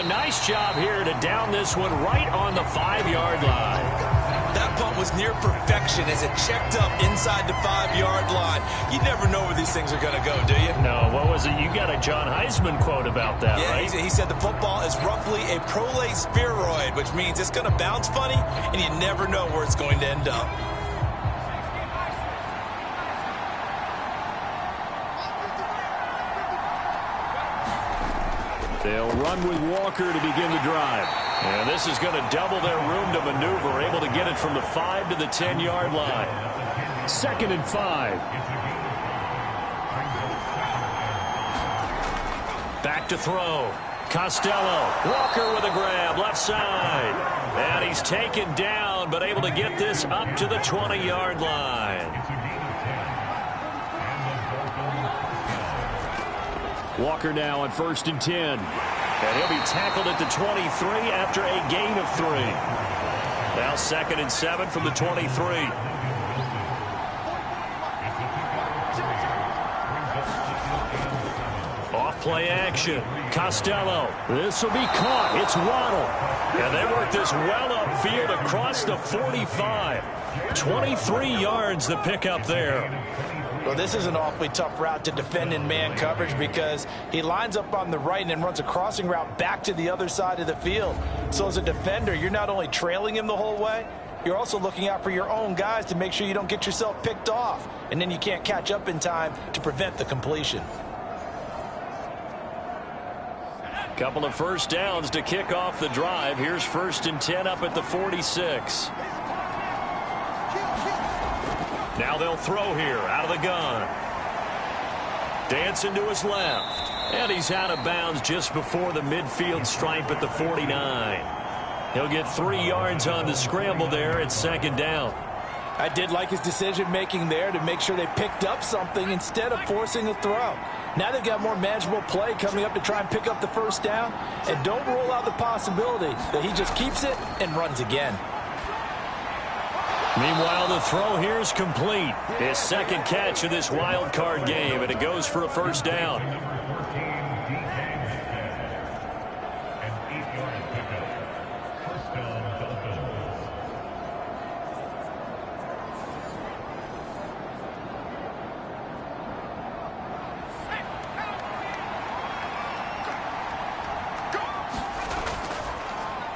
a nice job here to down this one right on the 5-yard line. That punt was near perfection as it checked up inside the 5-yard line. You never know where these things are going to go, do you? No, what was it? You got a John Heisman quote about that, right? Yeah, he said the football is roughly a prolate spheroid, which means it's going to bounce funny, and you never know where it's going to end up. They'll run with Walker to begin the drive. And this is going to double their room to maneuver, able to get it from the 5 to the 10-yard line. 2nd and 5. Back to throw. Costello. Walker with a grab, left side. And he's taken down, but able to get this up to the 20-yard line. Walker now on 1st and 10. And he'll be tackled at the 23 after a gain of 3. Now 2nd and 7 from the 23. Off play action. Costello. This will be caught. It's Waddle. And they work this well upfield across the 45. 23 yards the pickup there. Well, this is an awfully tough route to defend in man coverage because he lines up on the right and then runs a crossing route back to the other side of the field. So as a defender, you're not only trailing him the whole way, you're also looking out for your own guys to make sure you don't get yourself picked off. And then you can't catch up in time to prevent the completion. Couple of first downs to kick off the drive. Here's 1st and 10 up at the 46. Now they'll throw here out of the gun. Dancing to his left. And he's out of bounds just before the midfield stripe at the 49. He'll get 3 yards on the scramble there at 2nd down. I did like his decision-making there to make sure they picked up something instead of forcing a throw. Now they've got more manageable play coming up to try and pick up the 1st down. And don't rule out the possibility that he just keeps it and runs again. Meanwhile, the throw here is complete. His 2nd catch of this wild card game, and it goes for a 1st down.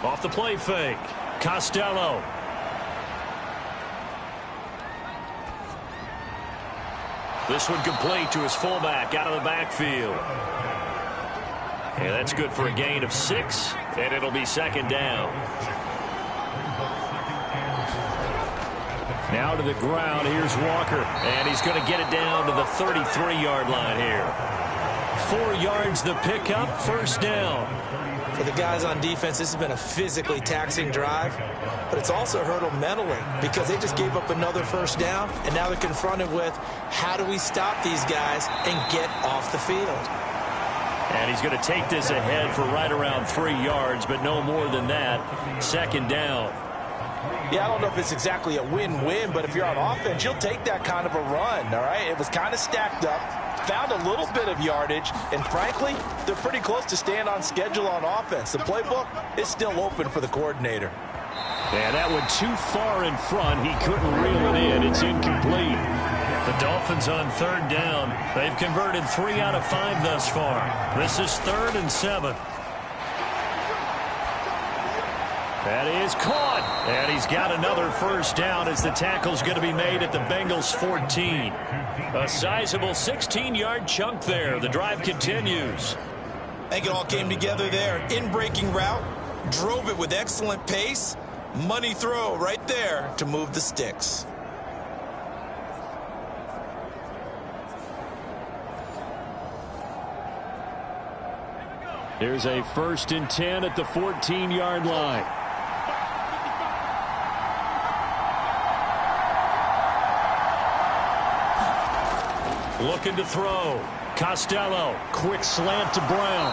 Off the play fake. Costello. This one complete to his fullback out of the backfield. And that's good for a gain of 6, and it'll be 2nd down. Now to the ground, here's Walker, and he's going to get it down to the 33-yard line here. 4 yards the pickup, 1st down. For the guys on defense, this has been a physically taxing drive, but it's also hurt them mentally because they just gave up another 1st down, and now they're confronted with how do we stop these guys and get off the field. And he's going to take this ahead for right around 3 yards, but no more than that. 2nd down. Yeah, I don't know if it's exactly a win-win, but if you're on offense, you'll take that kind of a run, all right? It was kind of stacked up. Found a little bit of yardage, and frankly, they're pretty close to staying on schedule on offense. The playbook is still open for the coordinator. Yeah, that one too far in front. He couldn't reel it in. It's incomplete. The Dolphins on 3rd down. They've converted 3 out of 5 thus far. This is 3rd and 7. That is caught. And he's got another 1st down as the tackle's going to be made at the Bengals 14. A sizable 16-yard chunk there. The drive continues. I think it all came together there. In-breaking route. Drove it with excellent pace. Money throw right there to move the sticks. Here's a 1st and 10 at the 14-yard line. Looking to throw. Costello. Quick slant to Brown.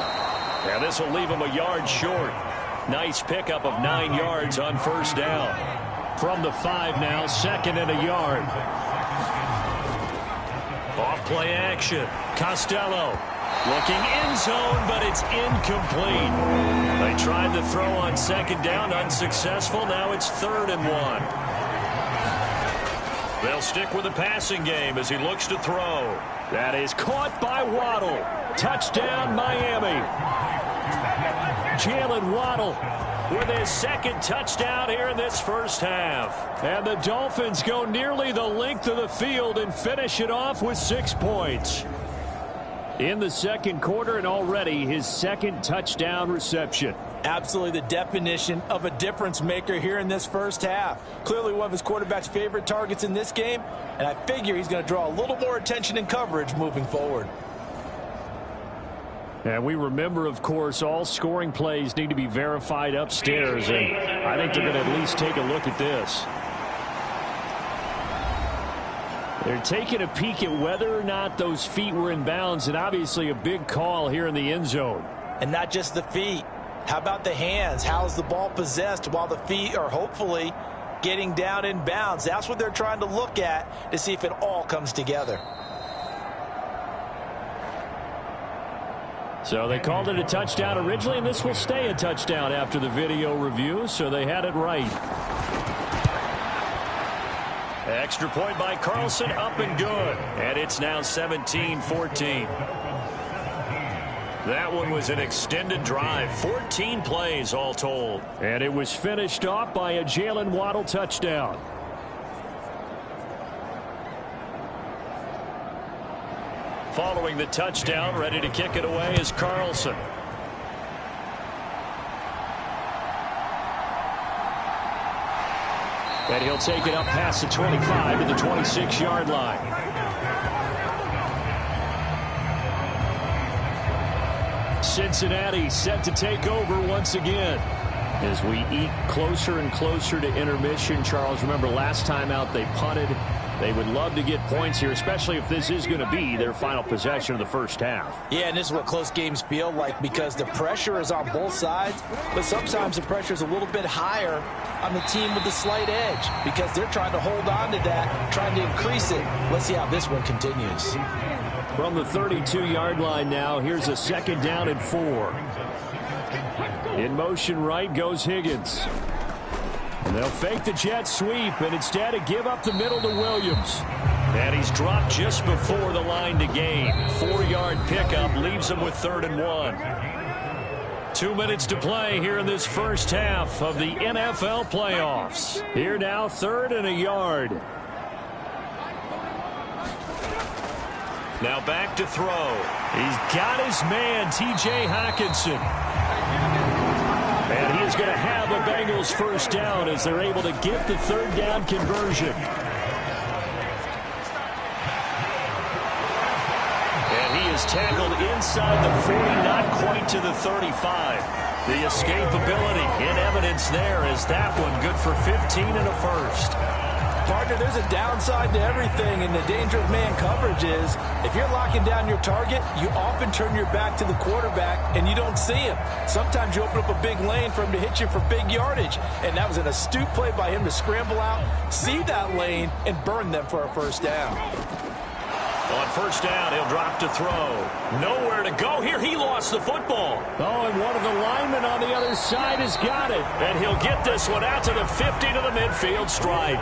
Yeah, this will leave him a yard short. Nice pickup of 9 yards on 1st down. From the 5 now, 2nd and a yard. Off play action. Costello. Looking end zone, but it's incomplete. They tried the throw on second down, unsuccessful. Now it's 3rd and 1. They'll stick with the passing game as he looks to throw. That is caught by Waddle. Touchdown, Miami. Jalen Waddle with his 2nd touchdown here in this first half. And the Dolphins go nearly the length of the field and finish it off with 6 points. In the 2nd quarter, and already his 2nd touchdown reception. Absolutely the definition of a difference maker here in this first half. Clearly one of his quarterback's favorite targets in this game, and I figure he's going to draw a little more attention and coverage moving forward. And we remember, of course, all scoring plays need to be verified upstairs, and I think they're going to at least take a look at this. They're taking a peek at whether or not those feet were in bounds, and obviously a big call here in the end zone. And not just the feet. How about the hands? How's the ball possessed while the feet are hopefully getting down in bounds? That's what they're trying to look at to see if it all comes together. So they called it a touchdown originally, and this will stay a touchdown after the video review, so they had it right. Extra point by Carlson, up and good. And it's now 17-14. That one was an extended drive, 14 plays all told. And it was finished off by a Jalen Waddle touchdown. Following the touchdown, ready to kick it away is Carlson. And he'll take it up past the 25 to the 26-yard line. Cincinnati set to take over once again. As we eat closer and closer to intermission, Charles, remember last time out they punted. They would love to get points here, especially if this is going to be their final possession of the first half. Yeah, and this is what close games feel like because the pressure is on both sides, but sometimes the pressure is a little bit higher on the team with the slight edge because they're trying to hold on to that, trying to increase it. Let's see how this one continues. From the 32-yard line now, here's a 2nd down and 4. In motion right goes Higgins. And they'll fake the jet sweep and instead give up the middle to Williams. And he's dropped just before the line to gain. 4-yard pickup leaves him with 3rd and 1. 2 minutes to play here in this first half of the NFL playoffs. Here now, 3rd and a yard. Now back to throw. He's got his man, T.J. Hockenson. And he is going to have a Bengals first down as they're able to get the 3rd down conversion. And he is tackled inside the 40, not quite to the 35. The escapability in evidence there is that one good for 15 and a first. Partner, there's a downside to everything, and the danger of man coverage is if you're locking down your target, you often turn your back to the quarterback and you don't see him. Sometimes you open up a big lane for him to hit you for big yardage, and that was an astute play by him to scramble out, see that lane, and burn them for a first down. On first down, he'll drop to throw. Nowhere to go here. He lost the football. Oh, and one of the linemen on the other side has got it. And he'll get this one out to the 50 to the midfield stride.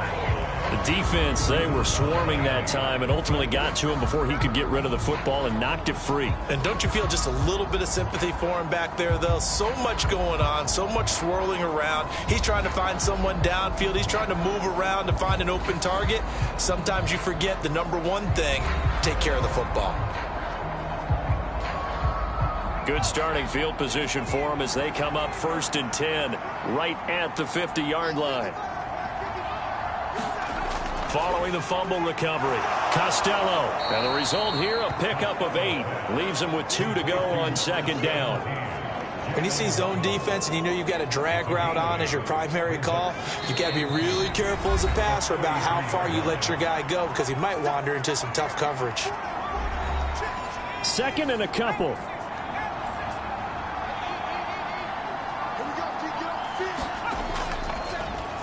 The defense, they were swarming that time and ultimately got to him before he could get rid of the football and knocked it free. And don't you feel just a little bit of sympathy for him back there, though? So much going on, so much swirling around. He's trying to find someone downfield. He's trying to move around to find an open target. Sometimes you forget the number one thing, take care of the football. Good starting field position for him as they come up 1st and 10 right at the 50-yard line. Following the fumble recovery, Costello. And the result here, a pickup of 8. Leaves him with 2 to go on 2nd down. When you see zone defense and you know you've got a drag route on as your primary call, you've got to be really careful as a passer about how far you let your guy go because he might wander into some tough coverage. 2nd and a couple.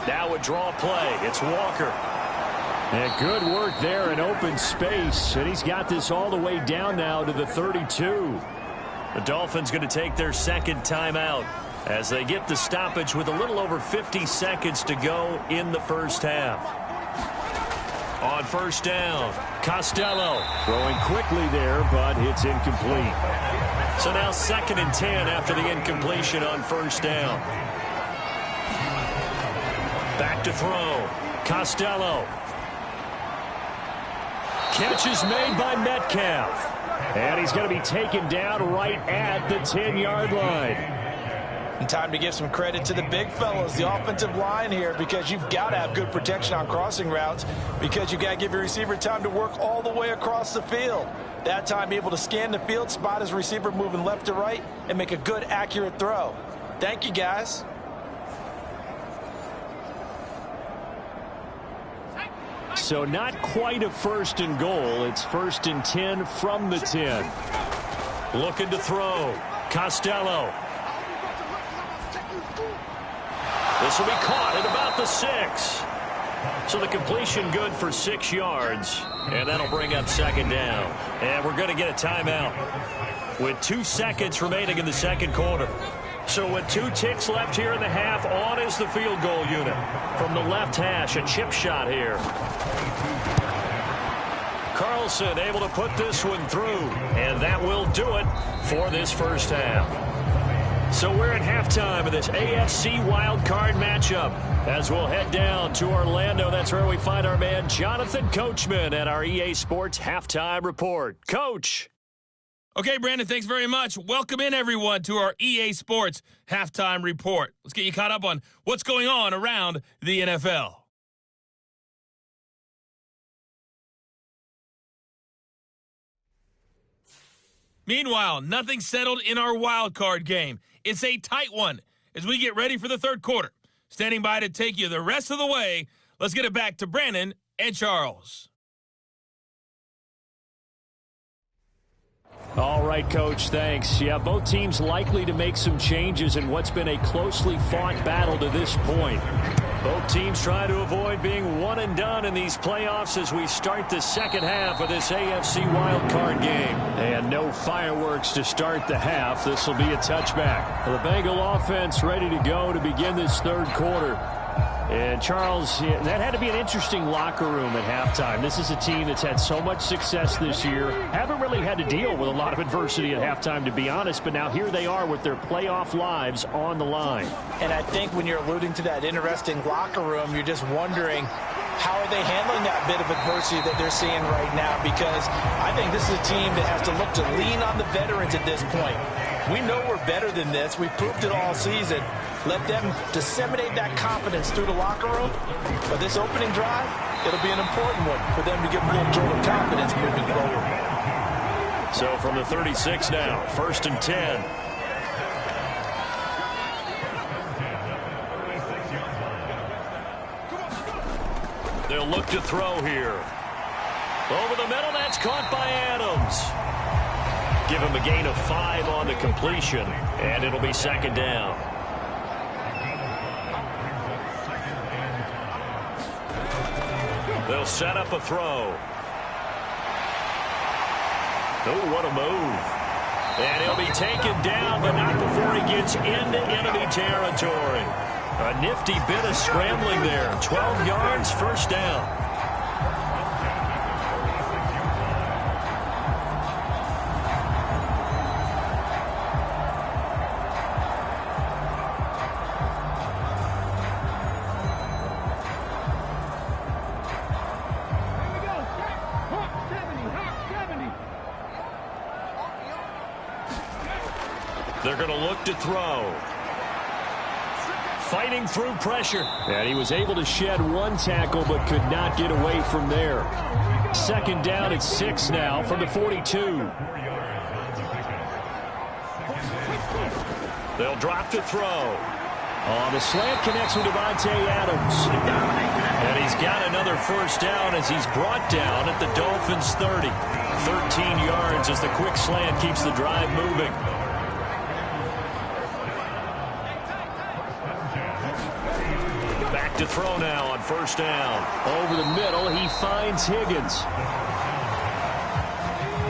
Now a draw play. It's Walker. And good work there in open space. And he's got this all the way down now to the 32. The Dolphins going to take their second timeout as they get the stoppage with a little over 50 seconds to go in the first half. On first down, Costello throwing quickly there, but it's incomplete. So now 2nd and 10 after the incompletion on first down. Back to throw. Costello. Catch is made by Metcalf. And he's going to be taken down right at the 10-yard line. And time to give some credit to the big fellows, the offensive line here, because you've got to have good protection on crossing routes because you've got to give your receiver time to work all the way across the field. That time, be able to scan the field, spot his receiver moving left to right, and make a good, accurate throw. Thank you, guys. So not quite a 1st and goal. It's 1st and 10 from the 10. Looking to throw. Costello. This will be caught at about the 6. So the completion good for 6 yards. And that'll bring up 2nd down. And we're going to get a timeout with 2 seconds remaining in the second quarter. So with 2 ticks left here in the half, on is the field goal unit. From the left hash, a chip shot here. Carlson able to put this one through, and that will do it for this first half. So we're at halftime of this AFC wildcard matchup as we'll head down to Orlando. That's where we find our man Jonathan Coachman at our EA Sports Halftime Report. Coach. Okay, Brandon, thanks very much. Welcome in, everyone, to our EA Sports Halftime Report. Let's get you caught up on what's going on around the NFL. Meanwhile, nothing settled in our wild card game. It's a tight one as we get ready for the third quarter. Standing by to take you the rest of the way, let's get it back to Brandon and Charles. All right, Coach, thanks. Yeah, both teams likely to make some changes in what's been a closely fought battle to this point. Both teams trying to avoid being one and done in these playoffs as we start the second half of this AFC wildcard game. And no fireworks to start the half. This will be a touchback. The Bengal offense ready to go to begin this third quarter. And, Charles, that had to be an interesting locker room at halftime. This is a team that's had so much success this year. Haven't really had to deal with a lot of adversity at halftime, to be honest. But now here they are with their playoff lives on the line. And I think when you're alluding to that interesting locker room, you're just wondering, how are they handling that bit of adversity that they're seeing right now? Because I think this is a team that has to look to lean on the veterans at this point. We know we're better than this. We've proved it all season. Let them disseminate that confidence through the locker room. But this opening drive, it'll be an important one for them to give them a little jolt of confidence moving forward. So from the 36 now, 1st and 10. They'll look to throw here. Over the middle, that's caught by Adams. Give him a gain of 5 on the completion, and it'll be 2nd down. They'll set up a throw. Oh, what a move. And he'll be taken down, but not before he gets into enemy territory. A nifty bit of scrambling there. 12 yards, first down. They're going to look to throw. Fighting through pressure. And he was able to shed 1 tackle but could not get away from there. 2nd down at 6 now from the 42. They'll drop to throw. The slant connects with Devontae Adams. And he's got another first down as he's brought down at the Dolphins' 30. 13 yards as the quick slant keeps the drive moving. Back to throw now on first down. Over the middle, he finds Higgins.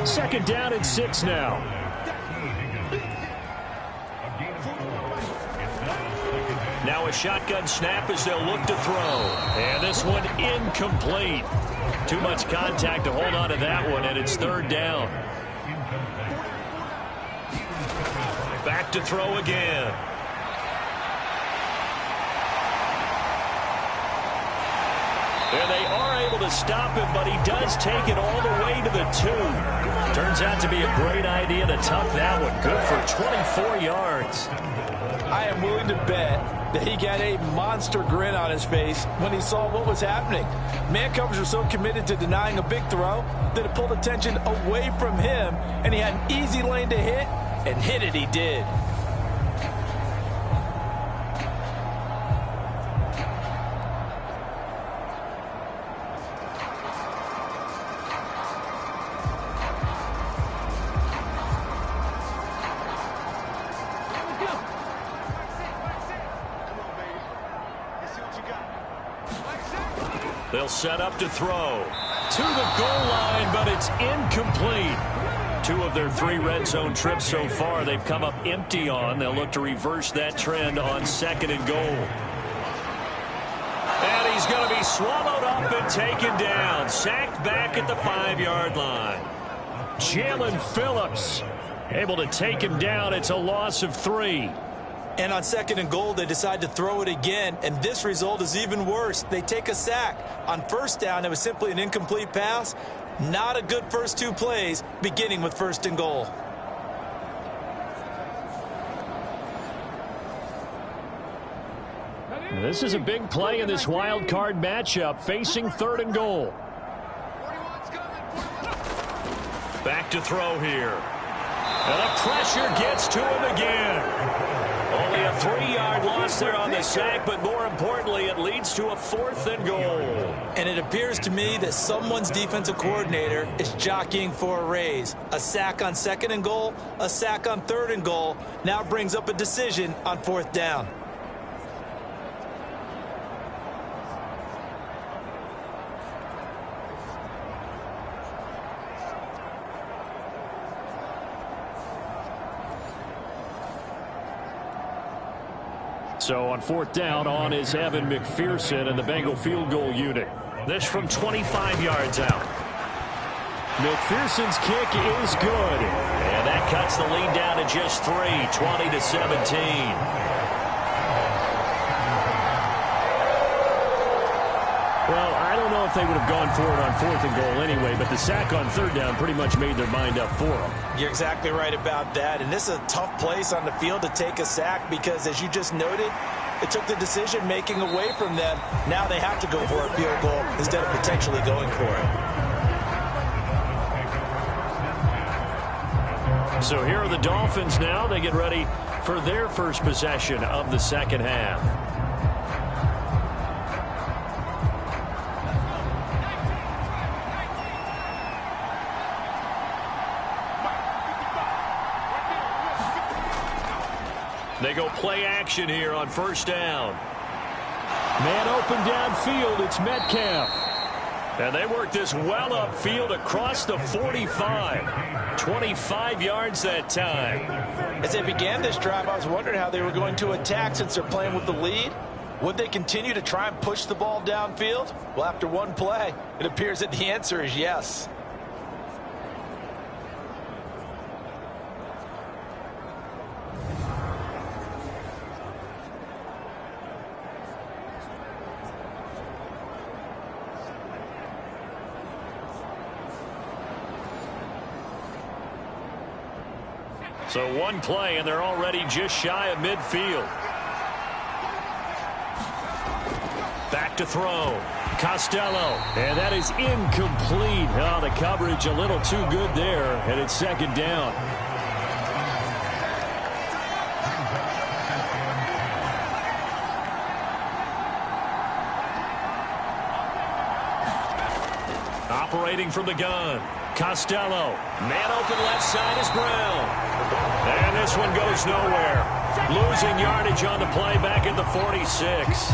Second down and 6 now. Now a shotgun snap as they'll look to throw. And this one incomplete. Too much contact to hold on to that one, and it's third down. Back to throw again. And they are able to stop him, but he does take it all the way to the 2. Turns out to be a great idea to tuck that one. Good for 24 yards. I am willing to bet that he got a monster grin on his face when he saw what was happening. Man coverage were so committed to denying a big throw that it pulled attention away from him, and he had an easy lane to hit, and hit it he did. They'll set up to throw. To the goal line, but it's incomplete. 2 of their 3 red zone trips so far they've come up empty on. They'll look to reverse that trend on second and goal. And he's going to be swallowed up and taken down. Sacked back at the 5-yard line. Jalen Phillips able to take him down. It's a loss of 3. And on second and goal, they decide to throw it again, and this result is even worse. They take a sack. On first down, it was simply an incomplete pass. Not a good first 2 plays, beginning with first and goal. This is a big play in this wild card matchup, facing third and goal. Back to throw here. And the pressure gets to him again. Only a 3-yard loss there on the sack, but more importantly, it leads to a 4th and goal. And it appears to me that someone's defensive coordinator is jockeying for a raise. A sack on second and goal, a sack on third and goal, now brings up a decision on 4th down. So on 4th down, on is Evan McPherson and the Bengal field goal unit. This from 25 yards out. McPherson's kick is good. And that cuts the lead down to just 3, 20-17. Well, I don't know if they would have gone for it on 4th and goal anyway, but the sack on 3rd down pretty much made their mind up for them. You're exactly right about that, and this is a tough place on the field to take a sack because, as you just noted, it took the decision-making away from them. Now they have to go for a field goal instead of potentially going for it. So here are the Dolphins now. They get ready for their first possession of the second half. They go play action here on first down. Man open downfield, it's Metcalf. And they work this well upfield across the 45. 25 yards that time. As they began this drive, I was wondering how they were going to attack since they're playing with the lead. Would they continue to try and push the ball downfield? Well, after one play, it appears that the answer is yes. So one play, and they're already just shy of midfield. Back to throw. Costello. And that is incomplete. Oh, the coverage a little too good there, and it's second down. Operating from the gun. Costello. Man open left side is Brown. And this one goes nowhere. Losing yardage on the play back at the 46.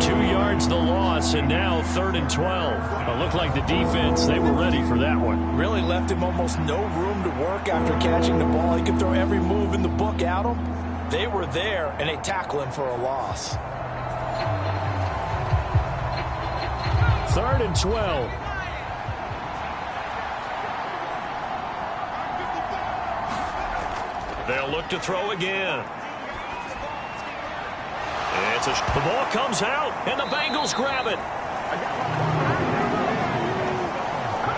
2 yards the loss, and now 3rd and 12. It looked like the defense, they were ready for that one. Really left him almost no room to work after catching the ball. He could throw every move in the book at him. They were there, and they tackle him for a loss. 3rd and 12. They'll look to throw again. The ball comes out, and the Bengals grab it.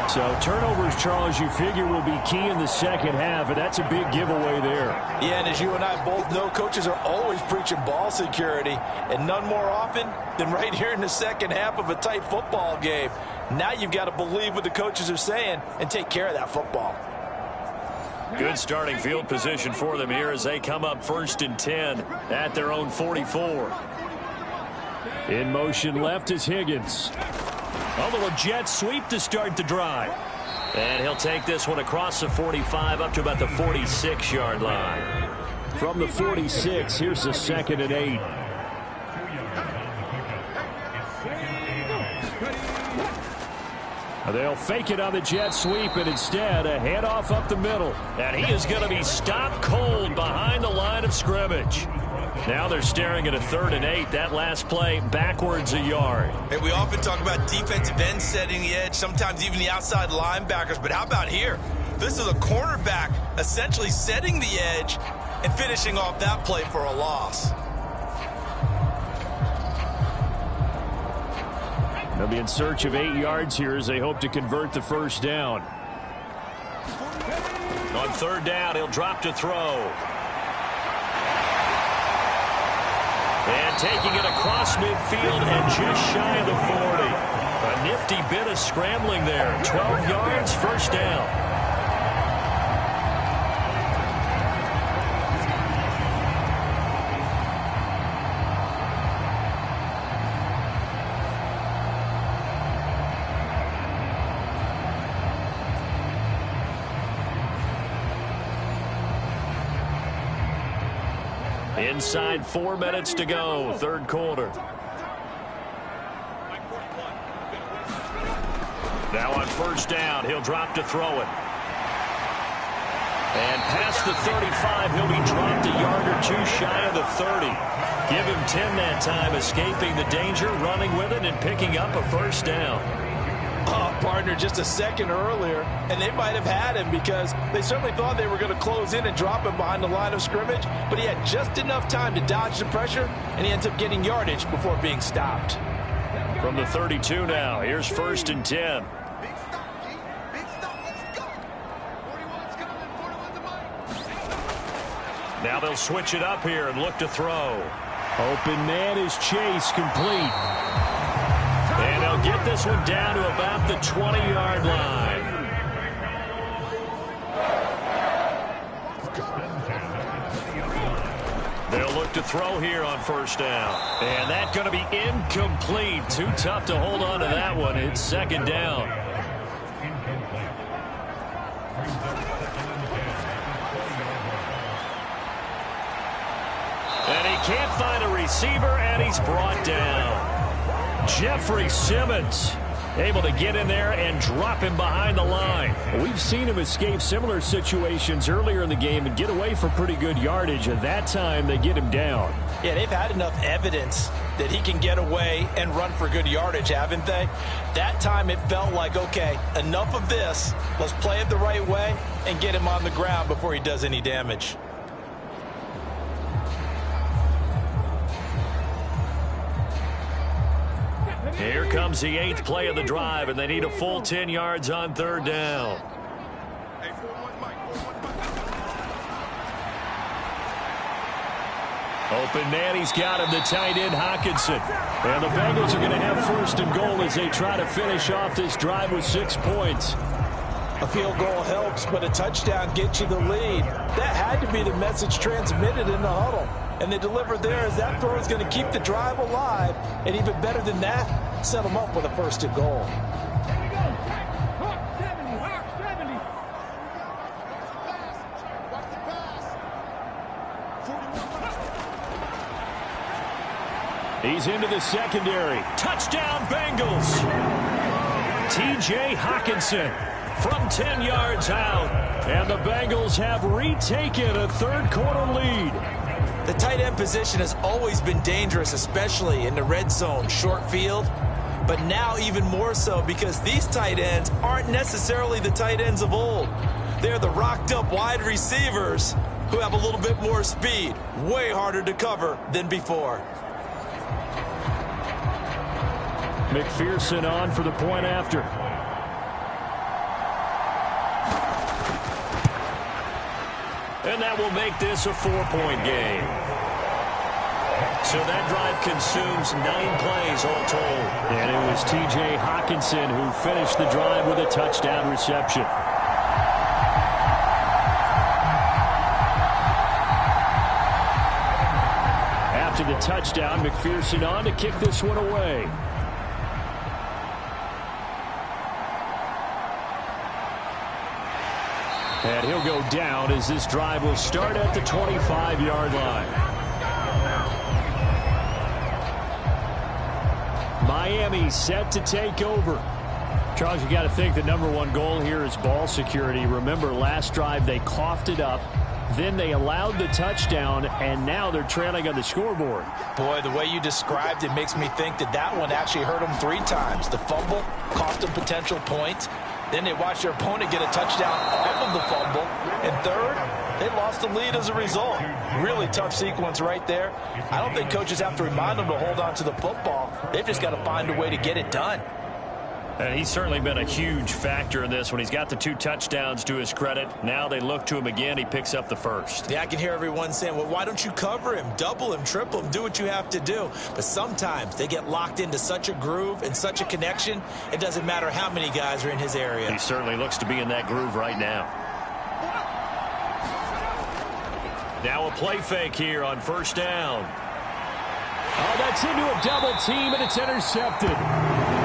So turnovers, Charles, you figure will be key in the second half, and that's a big giveaway there. Yeah, and as you and I both know, coaches are always preaching ball security, and none more often than right here in the second half of a tight football game. Now you've got to believe what the coaches are saying and take care of that football. Good starting field position for them here as they come up 1st and 10 at their own 44. In motion left is Higgins. A little jet sweep to start the drive. And he'll take this one across the 45 up to about the 46-yard line. From the 46, here's the 2nd and 8. They'll fake it on the jet sweep, and instead a handoff up the middle. And he is going to be stopped cold behind the line of scrimmage. Now they're staring at a 3rd and 8. That last play backwards a yard. Hey, we often talk about defensive ends setting the edge, sometimes even the outside linebackers. But how about here? This is a cornerback essentially setting the edge and finishing off that play for a loss. They'll be in search of 8 yards here as they hope to convert the 1st down. On 3rd down, he'll drop to throw. And taking it across midfield and just shy of the 40. A nifty bit of scrambling there. 12 yards, 1st down. Inside 4 minutes to go, 3rd quarter. Now on 1st down, he'll drop to throw it. And past the 35, he'll be dropped a yard or 2 shy of the 30. Give him 10 that time, escaping the danger, running with it, and picking up a 1st down. Partner, just a second earlier, and they might have had him because they certainly thought they were going to close in and drop him behind the line of scrimmage, but he had just enough time to dodge the pressure, and he ends up getting yardage before being stopped. From the 32 now, here's 1st and 10. Now they'll switch it up here and look to throw. Open man is Chase, complete. And they'll get this one down to about the 20-yard line. They'll look to throw here on 1st down. And that's going to be incomplete. Too tough to hold on to that one. It's 2nd down. And he can't find a receiver, and he's brought down. Jeffrey Simmons able to get in there and drop him behind the line. We've seen him escape similar situations earlier in the game and get away for pretty good yardage. At that time, they get him down. Yeah, they've had enough evidence that he can get away and run for good yardage, haven't they? That time it felt like, okay, enough of this. Let's play it the right way and get him on the ground before he does any damage. Here comes the 8th play of the drive, and they need a full 10 yards on 3rd down. Open man, he's got him, the tight end, Hockenson. And the Bengals are going to have 1st and goal as they try to finish off this drive with 6 points. A field goal helps, but a touchdown gets you the lead. That had to be the message transmitted in the huddle. And they delivered there as that throw is going to keep the drive alive. And even better than that, set them up with a 1st and goal. He's into the secondary. Touchdown, Bengals. T.J. Hockenson from 10 yards out. And the Bengals have retaken a third-quarter lead. The tight end position has always been dangerous, especially in the red zone, short field. But now even more so because these tight ends aren't necessarily the tight ends of old. They're the rocked-up wide receivers who have a little bit more speed. Way harder to cover than before. McPherson on for the point after. And that will make this a 4-point game. So that drive consumes 9 plays all told. And it was T.J. Hockenson who finished the drive with a touchdown reception. After the touchdown, McPherson on to kick this one away. And he'll go down as this drive will start at the 25-yard line. Miami set to take over. Charles, you got to think the #1 goal here is ball security. Remember, last drive they coughed it up. Then they allowed the touchdown, and now they're trailing on the scoreboard. Boy, the way you described it makes me think that one actually hurt them 3 times. The fumble cost them potential points. Then they watched their opponent get a touchdown off of the fumble. And third, they lost the lead as a result. Really tough sequence right there. I don't think coaches have to remind them to hold on to the football. They've just got to find a way to get it done. And he's certainly been a huge factor in this when he's got the 2 touchdowns to his credit. Now they look to him again. He picks up the first. Yeah, I can hear everyone saying, well, why don't you cover him, double him, triple him, do what you have to do. But sometimes they get locked into such a groove and such a connection, it doesn't matter how many guys are in his area. He certainly looks to be in that groove right now. Now a play fake here on first down. Oh, that's into a double team, and it's intercepted.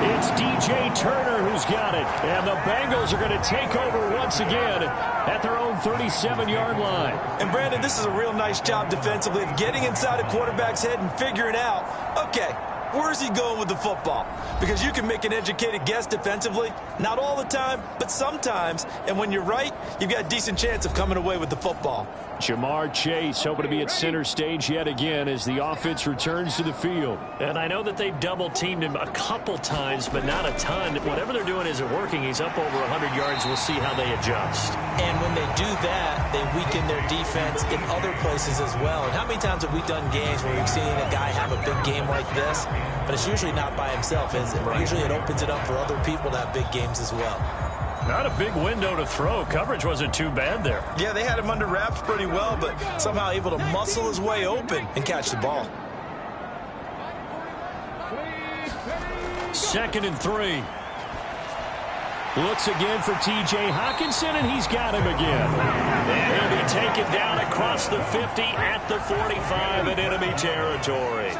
It's D.J. Turner who's got it. And the Bengals are going to take over once again at their own 37-yard line. And, Brandon, this is a real nice job defensively of getting inside a quarterback's head and figuring out, okay, where's he going with the football? Because you can make an educated guess defensively. Not all the time, but sometimes. And when you're right, you've got a decent chance of coming away with the football. Jamar Chase hoping to be at center stage yet again as the offense returns to the field. And I know that they've double-teamed him a couple times, but not a ton. Whatever they're doing isn't working. He's up over 100 yards. We'll see how they adjust. And when they do that, they weaken their defense in other places as well. And how many times have we done games where we've seen a guy have a big game like this? But it's usually not by himself, is it? Right. Usually it opens it up for other people to have big games as well. Not a big window to throw. Coverage wasn't too bad there. Yeah, they had him under wraps pretty well, but somehow able to muscle his way open and catch the ball. 2nd and 3. Looks again for T.J. Hockenson, and he's got him again. And he'll be taken down across the 50 at the 45 in enemy territory.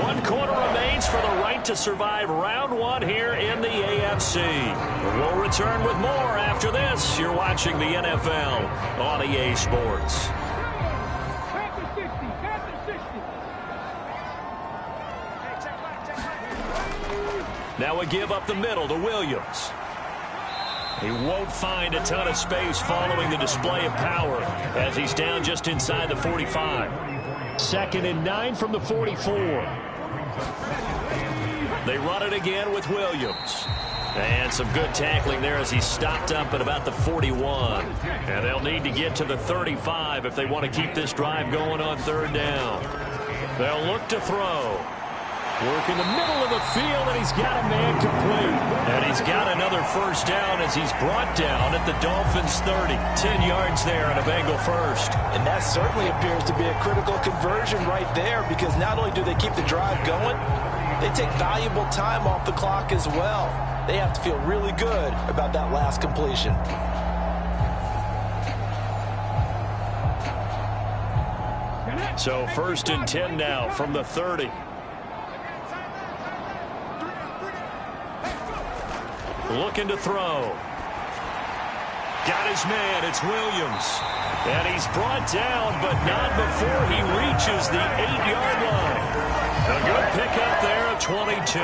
1 quarter remains for the right to survive round 1 here in the AFC. We'll return with more after this. You're watching the NFL on EA Sports. Now we give up the middle to Williams. He won't find a ton of space following the display of power as he's down just inside the 45. 2nd and 9 from the 44. They run it again with Williams. And some good tackling there as he's stopped up at about the 41. And they'll need to get to the 35 if they want to keep this drive going on 3rd down. They'll look to throw. Work in the middle of the field, and he's got a man complete. And he's got another first down as he's brought down at the Dolphins' 30. 10 yards there and a Bengal first. And that certainly appears to be a critical conversion right there because not only do they keep the drive going, they take valuable time off the clock as well. They have to feel really good about that last completion. So 1st and 10 now from the 30. Looking to throw. Got his man. It's Williams. And he's brought down, but not before he reaches the 8-yard line. A good pickup there of 22.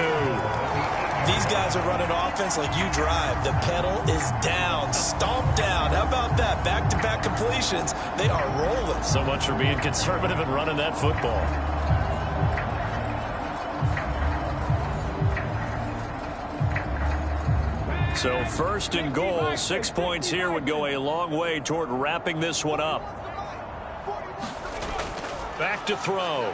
These guys are running offense like you drive. The pedal is down, stomped down. How about that? Back-to-back completions. They are rolling. So much for being conservative and running that football. So first and goal, 6 points here would go a long way toward wrapping this one up. Back to throw.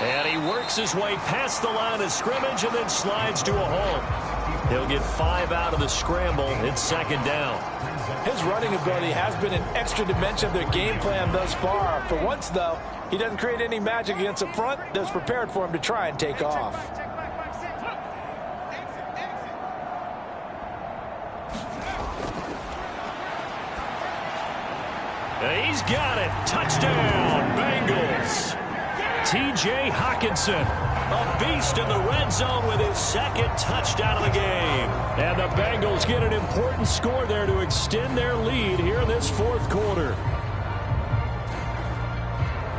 And he works his way past the line of scrimmage and then slides to a hole. He'll get 5 out of the scramble. It's second down. His running ability has been an extra dimension of their game plan thus far. For once, though, he doesn't create any magic against the front that's prepared for him to try and take off. He's got it. Touchdown, Bengals. T.J. Hockenson, a beast in the red zone with his second touchdown of the game. And the Bengals get an important score there to extend their lead here in this fourth quarter.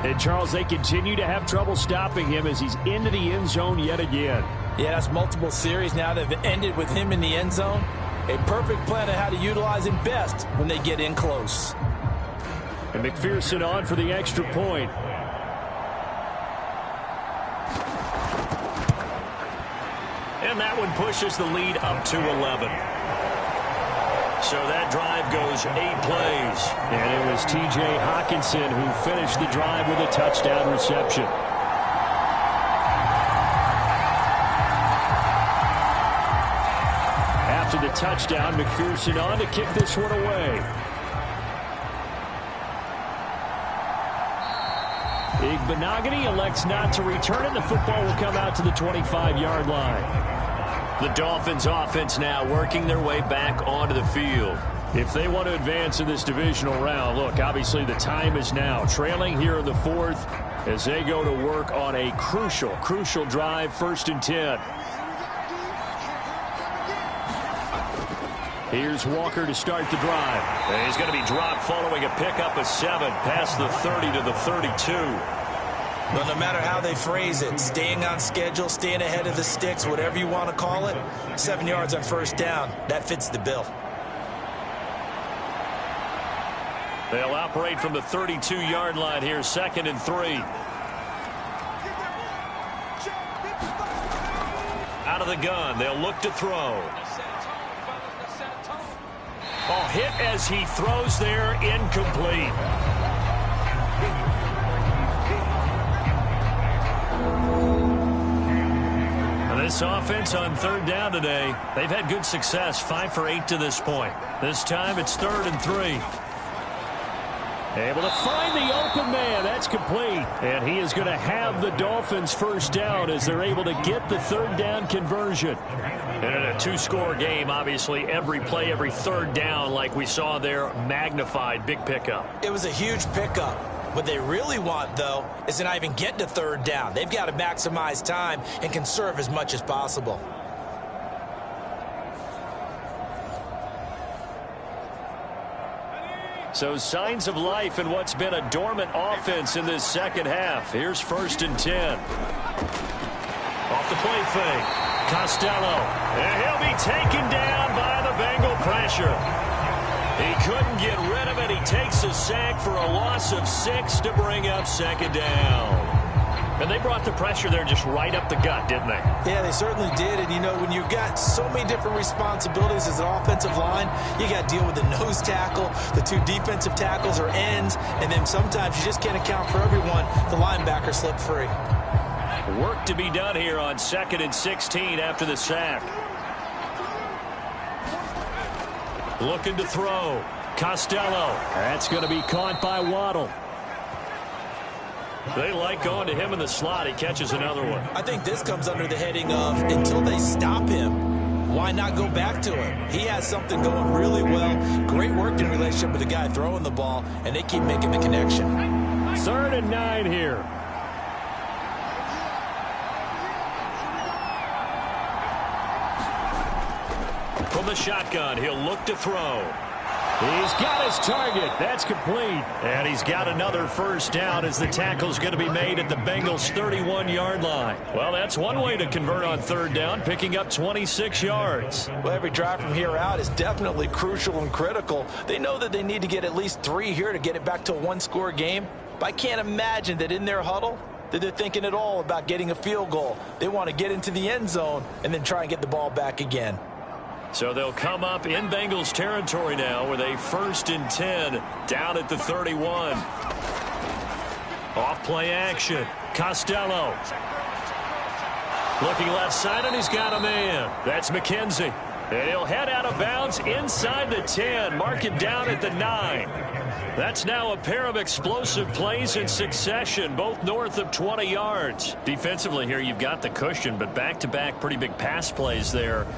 And, Charles, they continue to have trouble stopping him as he's into the end zone yet again. Yeah, that's multiple series now that have ended with him in the end zone. A perfect plan on how to utilize him best when they get in close. And McPherson on for the extra point. And that one pushes the lead up to 11. So that drive goes 8 plays. And it was T.J. Hockenson who finished the drive with a touchdown reception. After the touchdown, McPherson on to kick this one away. Igbenogany elects not to return it. The football will come out to the 25-yard line. The Dolphins offense now working their way back onto the field. If they want to advance in this divisional round, look, obviously the time is now. Trailing here in the fourth as they go to work on a crucial drive, 1st and 10. Here's Walker to start the drive. And he's going to be dropped following a pickup of 7 past the 30 to the 32. Well, no matter how they phrase it, staying on schedule, staying ahead of the sticks, whatever you want to call it, 7 yards on 1st down, that fits the bill. They'll operate from the 32-yard line here, 2nd and 3. Out of the gun, they'll look to throw. Oh, hit as he throws there, incomplete. This offense on 3rd down today, they've had good success, 5 for 8 to this point. This time it's 3rd and 3. Able to find the open man. That's complete. And he is going to have the Dolphins 1st down as they're able to get the 3rd down conversion. And in a 2-score game, obviously every play, every 3rd down, like we saw there, magnified, big pickup. It was a huge pickup. What they really want, though, is to not even get to 3rd down. They've got to maximize time and conserve as much as possible. So signs of life in what's been a dormant offense in this second half. Here's 1st and 10. Off the play fake. Costello. And he'll be taken down by the Bengal pressure. He couldn't get rid of it. He takes a sack for a loss of 6 to bring up 2nd down. And they brought the pressure there just right up the gut, didn't they? Yeah, they certainly did. And, you know, when you've got so many different responsibilities as an offensive line, you got to deal with the nose tackle, the 2 defensive tackles or ends, and then sometimes you just can't account for everyone. The linebacker slipped free. Work to be done here on 2nd and 16 after the sack. Looking to throw. Costello. That's going to be caught by Waddle. They like going to him in the slot. He catches another one. I think this comes under the heading of until they stop him, why not go back to him? He has something going really well. Great working relationship with the guy throwing the ball, and they keep making the connection. 3rd and 9 here. From the shotgun, he'll look to throw. He's got his target. That's complete. And he's got another first down as the tackle's going to be made at the Bengals' 31-yard line. Well, that's one way to convert on third down, picking up 26 yards. Well, every drive from here out is definitely crucial and critical. They know that they need to get at least 3 here to get it back to a one-score game. But I can't imagine that in their huddle that they're thinking at all about getting a field goal. They want to get into the end zone and then try and get the ball back again. So they'll come up in Bengals territory now with a 1st and 10 down at the 31. Off play action. Costello. Looking left side, and he's got a man. That's McKenzie. And he'll head out of bounds inside the 10. Mark it down at the 9. That's now a pair of explosive plays in succession, both north of 20 yards. Defensively here, you've got the cushion, but back-to-back pretty big pass plays there.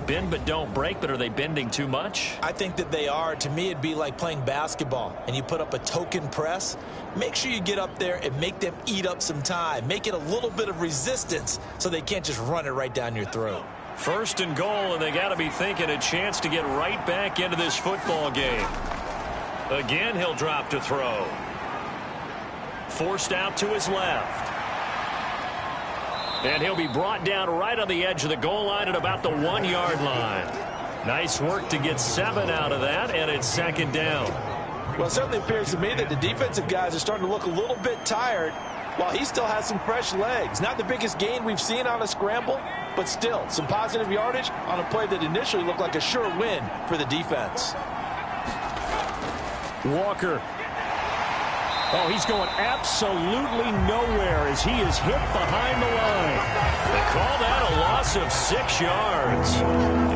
Bend but don't break, but are they bending too much? I think that they are. To me, it'd be like playing basketball, and you put up a token press. Make sure you get up there and make them eat up some time. Make it a little bit of resistance so they can't just run it right down your throat. 1st and goal, and they got to be thinking a chance to get right back into this football game. Again, he'll drop to throw. Forced out to his left. And he'll be brought down right on the edge of the goal line at about the 1-yard line. Nice work to get 7 out of that, and it's 2nd down. Well, it certainly appears to me that the defensive guys are starting to look a little bit tired while he still has some fresh legs. Not the biggest gain we've seen on a scramble, but still some positive yardage on a play that initially looked like a sure win for the defense. Walker. Oh, he's going absolutely nowhere as he is hit behind the line. They call that a loss of 6 yards.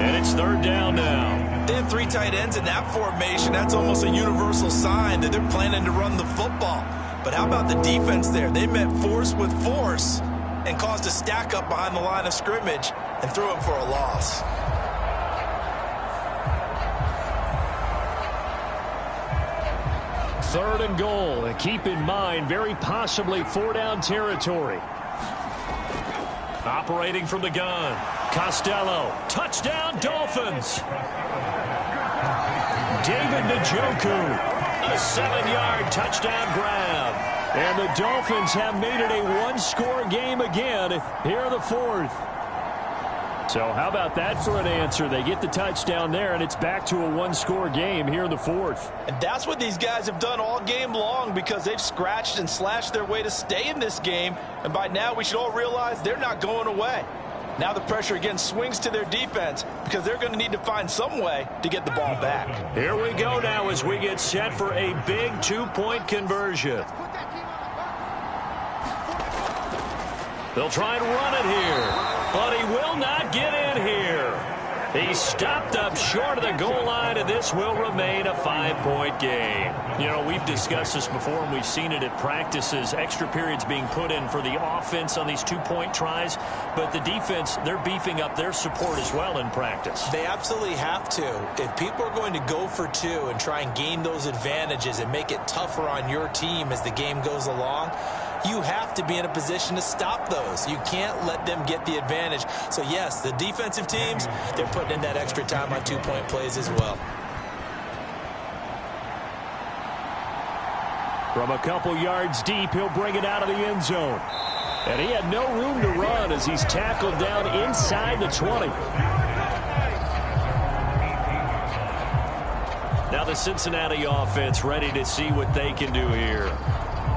And it's 3rd down now. They have 3 tight ends in that formation. That's almost a universal sign that they're planning to run the football. But how about the defense there? They met force with force and caused a stack up behind the line of scrimmage and threw him for a loss. 3rd and goal. And keep in mind, very possibly 4-down territory. Operating from the gun. Costello. Touchdown, Dolphins. David Njoku. A 7-yard touchdown grab. And the Dolphins have made it a one-score game again here in the 4th. So how about that for an answer? They get the touchdown there, and it's back to a one-score game here in the 4th. And that's what these guys have done all game long because they've scratched and slashed their way to stay in this game. And by now, we should all realize they're not going away. Now the pressure again swings to their defense because they're going to need to find some way to get the ball back. Here we go now as we get set for a big 2-point conversion. They'll try and run it here. But he will not get in here. He's stopped up short of the goal line, and this will remain a 5-point game. You know, we've discussed this before, and we've seen it at practices. Extra periods being put in for the offense on these 2-point tries. But the defense, they're beefing up their support as well in practice. They absolutely have to. If people are going to go for 2 and try and gain those advantages and make it tougher on your team as the game goes along, you have to be in a position to stop those. You can't let them get the advantage. So, yes, the defensive teams, they're putting in that extra time on 2-point plays as well. From a couple yards deep, he'll bring it out of the end zone. And he had no room to run as he's tackled down inside the 20. Now the Cincinnati offense ready to see what they can do here.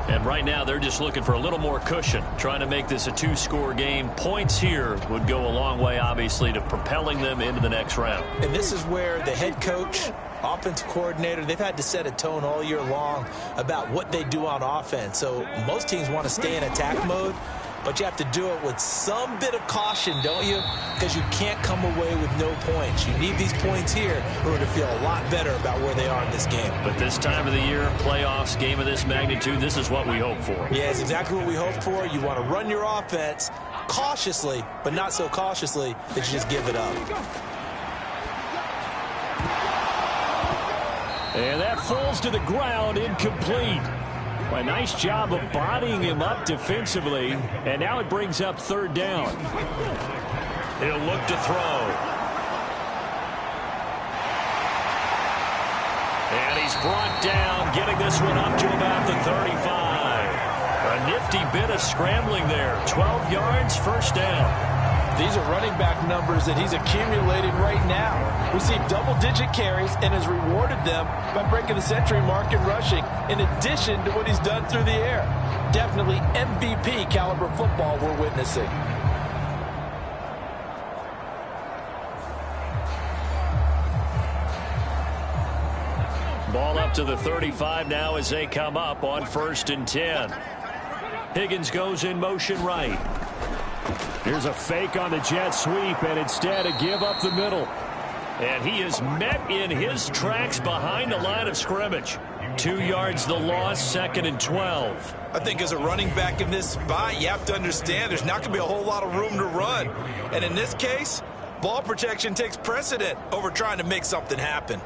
And right now, they're just looking for a little more cushion, trying to make this a 2-score game. Points here would go a long way, obviously, to propelling them into the next round. And this is where the head coach, offensive coordinator, they've had to set a tone all year long about what they do on offense. So most teams want to stay in attack mode, but you have to do it with some bit of caution, don't you? Because you can't come away with no points. You need these points here in order to feel a lot better about where they are in this game. But this time of the year, playoffs, game of this magnitude, this is what we hope for. Yeah, it's exactly what we hope for. You want to run your offense cautiously, but not so cautiously that you just give it up. And that falls to the ground, incomplete. A nice job of bodying him up defensively, and now it brings up 3rd down. He'll look to throw. And he's brought down, getting this one up to about the 35. A nifty bit of scrambling there. 12 yards, first down. These are running back numbers that he's accumulating right now. Received double-digit carries and has rewarded them by breaking the century mark in rushing, in addition to what he's done through the air. Definitely MVP caliber football we're witnessing. Ball up to the 35 now as they come up on 1st and 10. Higgins goes in motion right. Here's a fake on the jet sweep, and instead a give up the middle. And he is met in his tracks behind the line of scrimmage. 2 yards the loss, 2nd and 12. I think as a running back in this spot, you have to understand there's not going to be a whole lot of room to run. And in this case, ball protection takes precedent over trying to make something happen.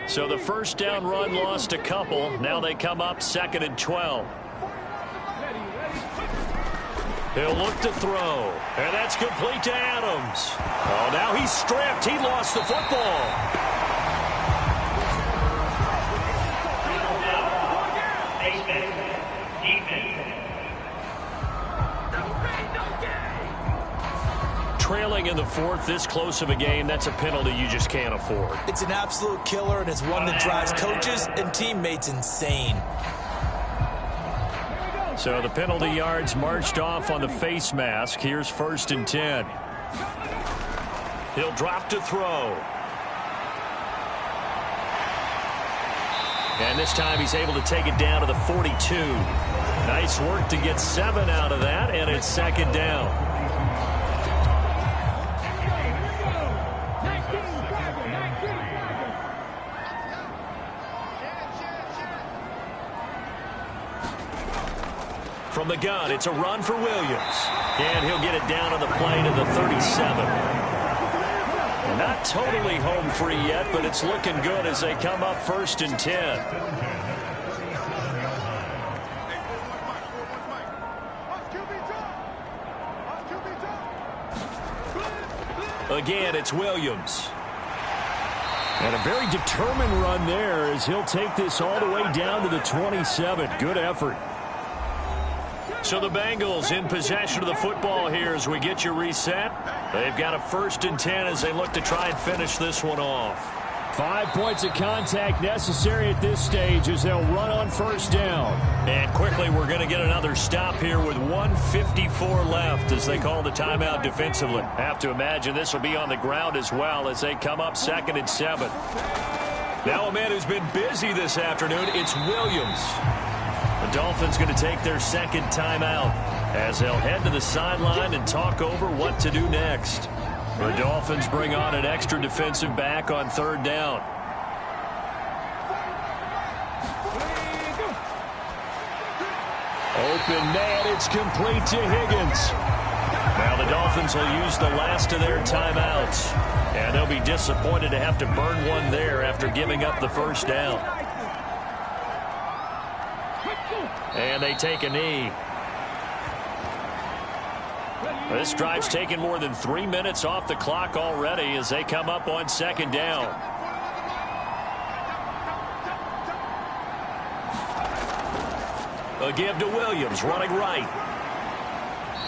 So the first down run lost a couple. Now they come up 2nd and 12. He'll look to throw. And that's complete to Adams. Oh, now he's stripped. He lost the football. Trailing in the 4th, this close of a game, that's a penalty you just can't afford. It's an absolute killer, and it's one that drives coaches and teammates insane. So the penalty yards marched off on the face mask. Here's 1st and 10. He'll drop to throw. And this time he's able to take it down to the 42. Nice work to get 7 out of that, and it's 2nd down. From the gun, it's a run for Williams. And he'll get it down on the play to the 37. Not totally home free yet, but it's looking good as they come up 1st and 10. Again, it's Williams. And a very determined run there as he'll take this all the way down to the 27. Good effort. So the Bengals in possession of the football here as we get you reset. They've got a 1st and 10 as they look to try and finish this one off. 5 points of contact necessary at this stage as they'll run on 1st down. And quickly we're going to get another stop here with 1:54 left as they call the timeout defensively. Have to imagine this will be on the ground as well as they come up 2nd and 7. Now a man who's been busy this afternoon, it's Williams. The Dolphins going to take their 2nd timeout as they'll head to the sideline and talk over what to do next. The Dolphins bring on an extra defensive back on 3rd down. Open man, it's complete to Higgins. Now the Dolphins will use the last of their timeouts. And they'll be disappointed to have to burn one there after giving up the 1st down. And they take a knee. This drive's taken more than 3 minutes off the clock already as they come up on 2nd down. A give to Williams, running right.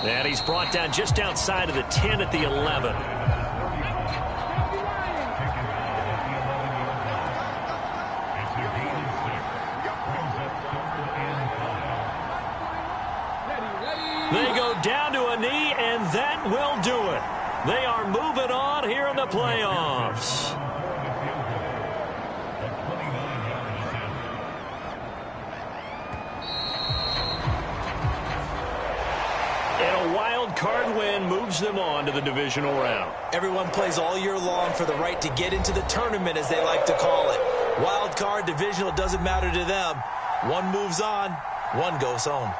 And he's brought down just outside of the 10 at the 11. They go down to a knee, and that will do it. They are moving on here in the playoffs. And a wild card win moves them on to the divisional round. Everyone plays all year long for the right to get into the tournament, as they like to call it. Wild card, divisional, doesn't matter to them. One moves on, one goes home.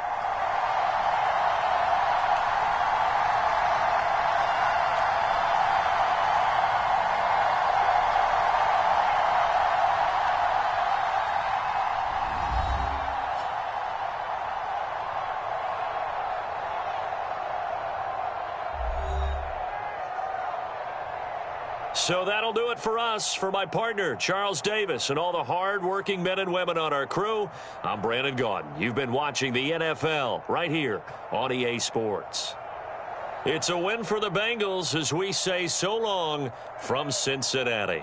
So that'll do it for us. For my partner, Charles Davis, and all the hard-working men and women on our crew, I'm Brandon Gaudin. You've been watching the NFL right here on EA Sports. It's a win for the Bengals as we say so long from Cincinnati.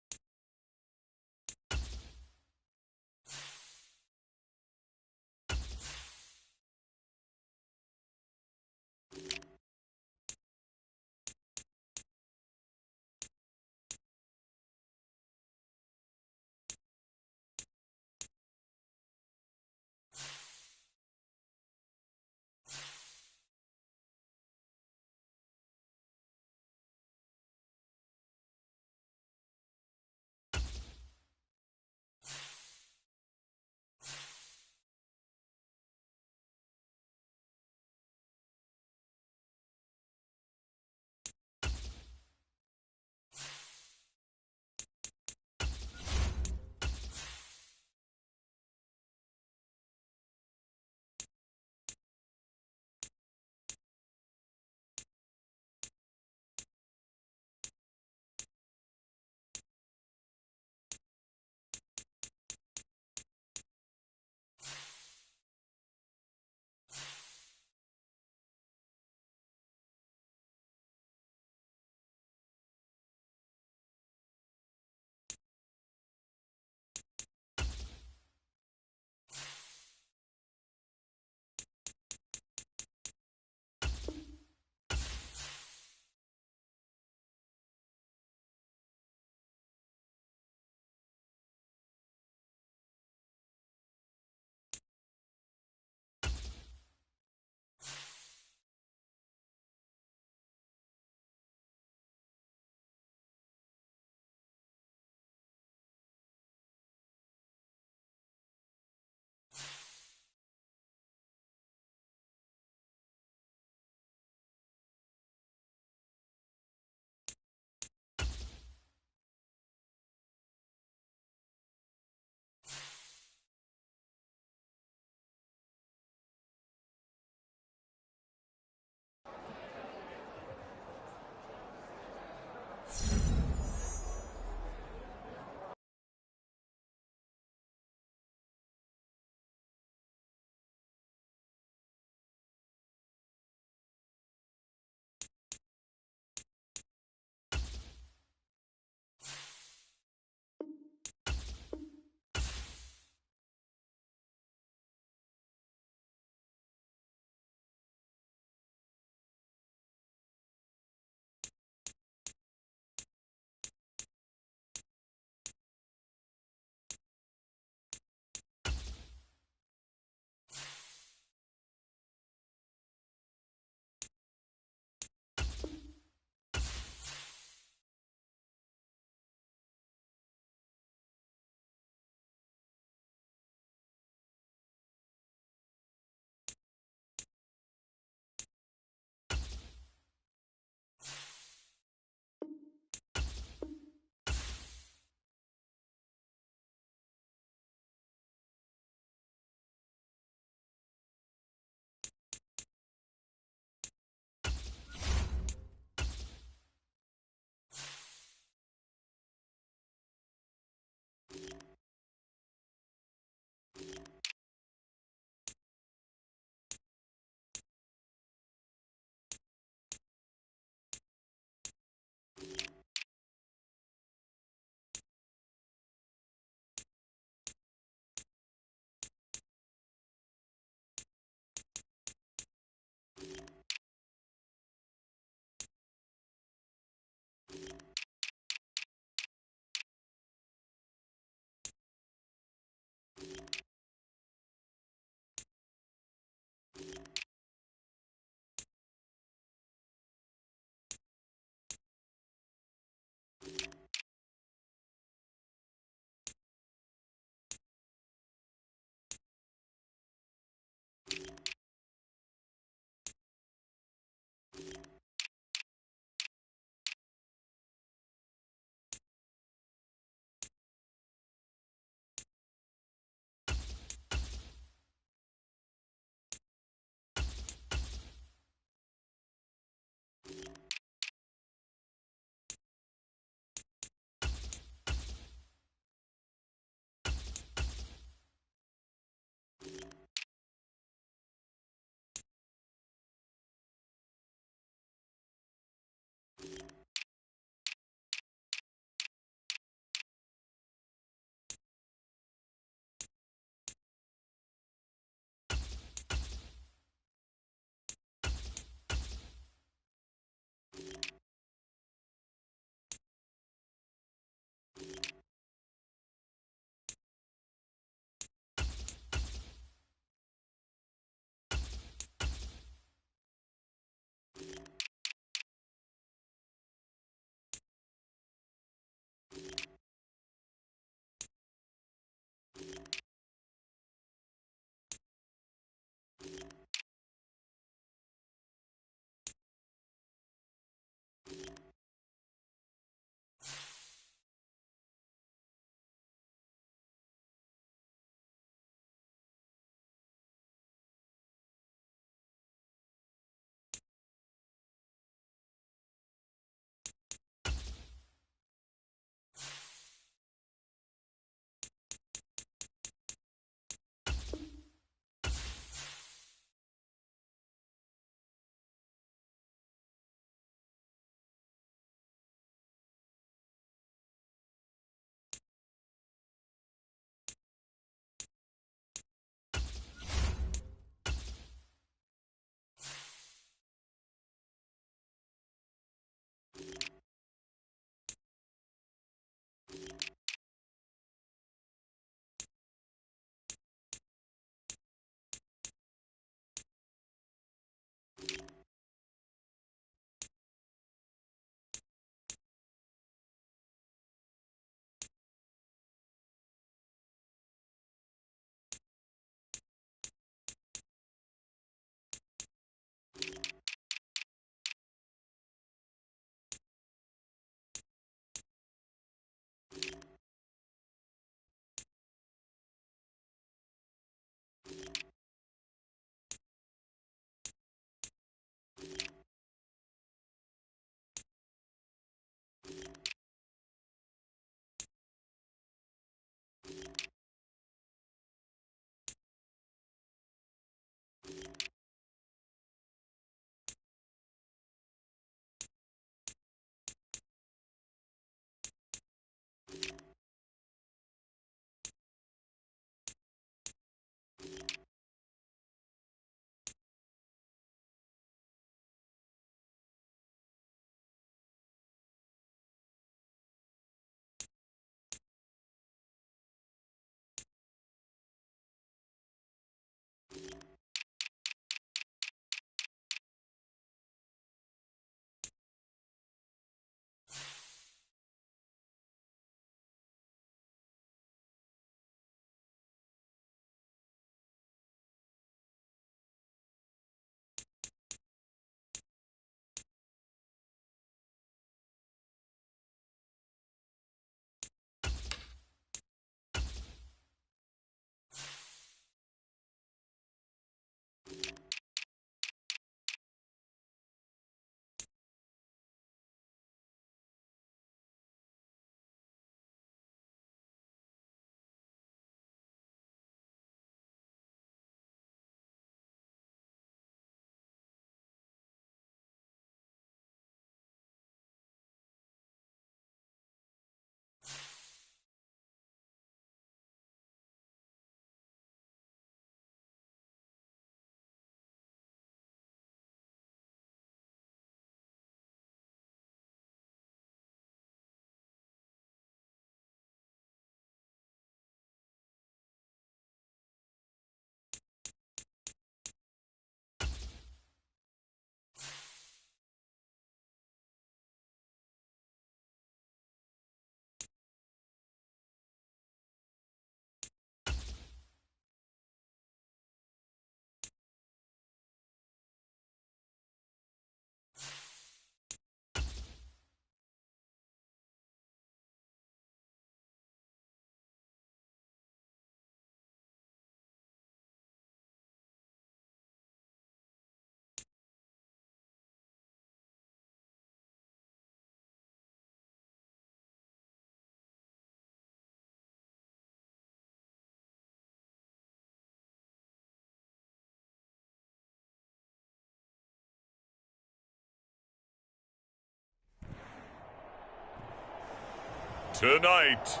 Tonight,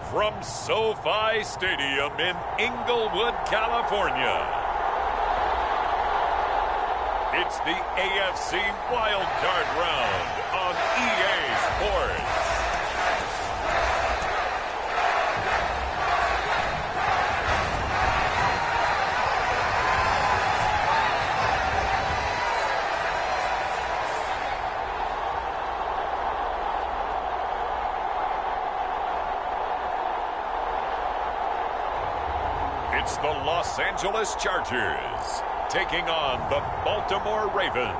from SoFi Stadium in Inglewood, California, it's the AFC Wildcard Round on EA Sports. It's the Los Angeles Chargers taking on the Baltimore Ravens.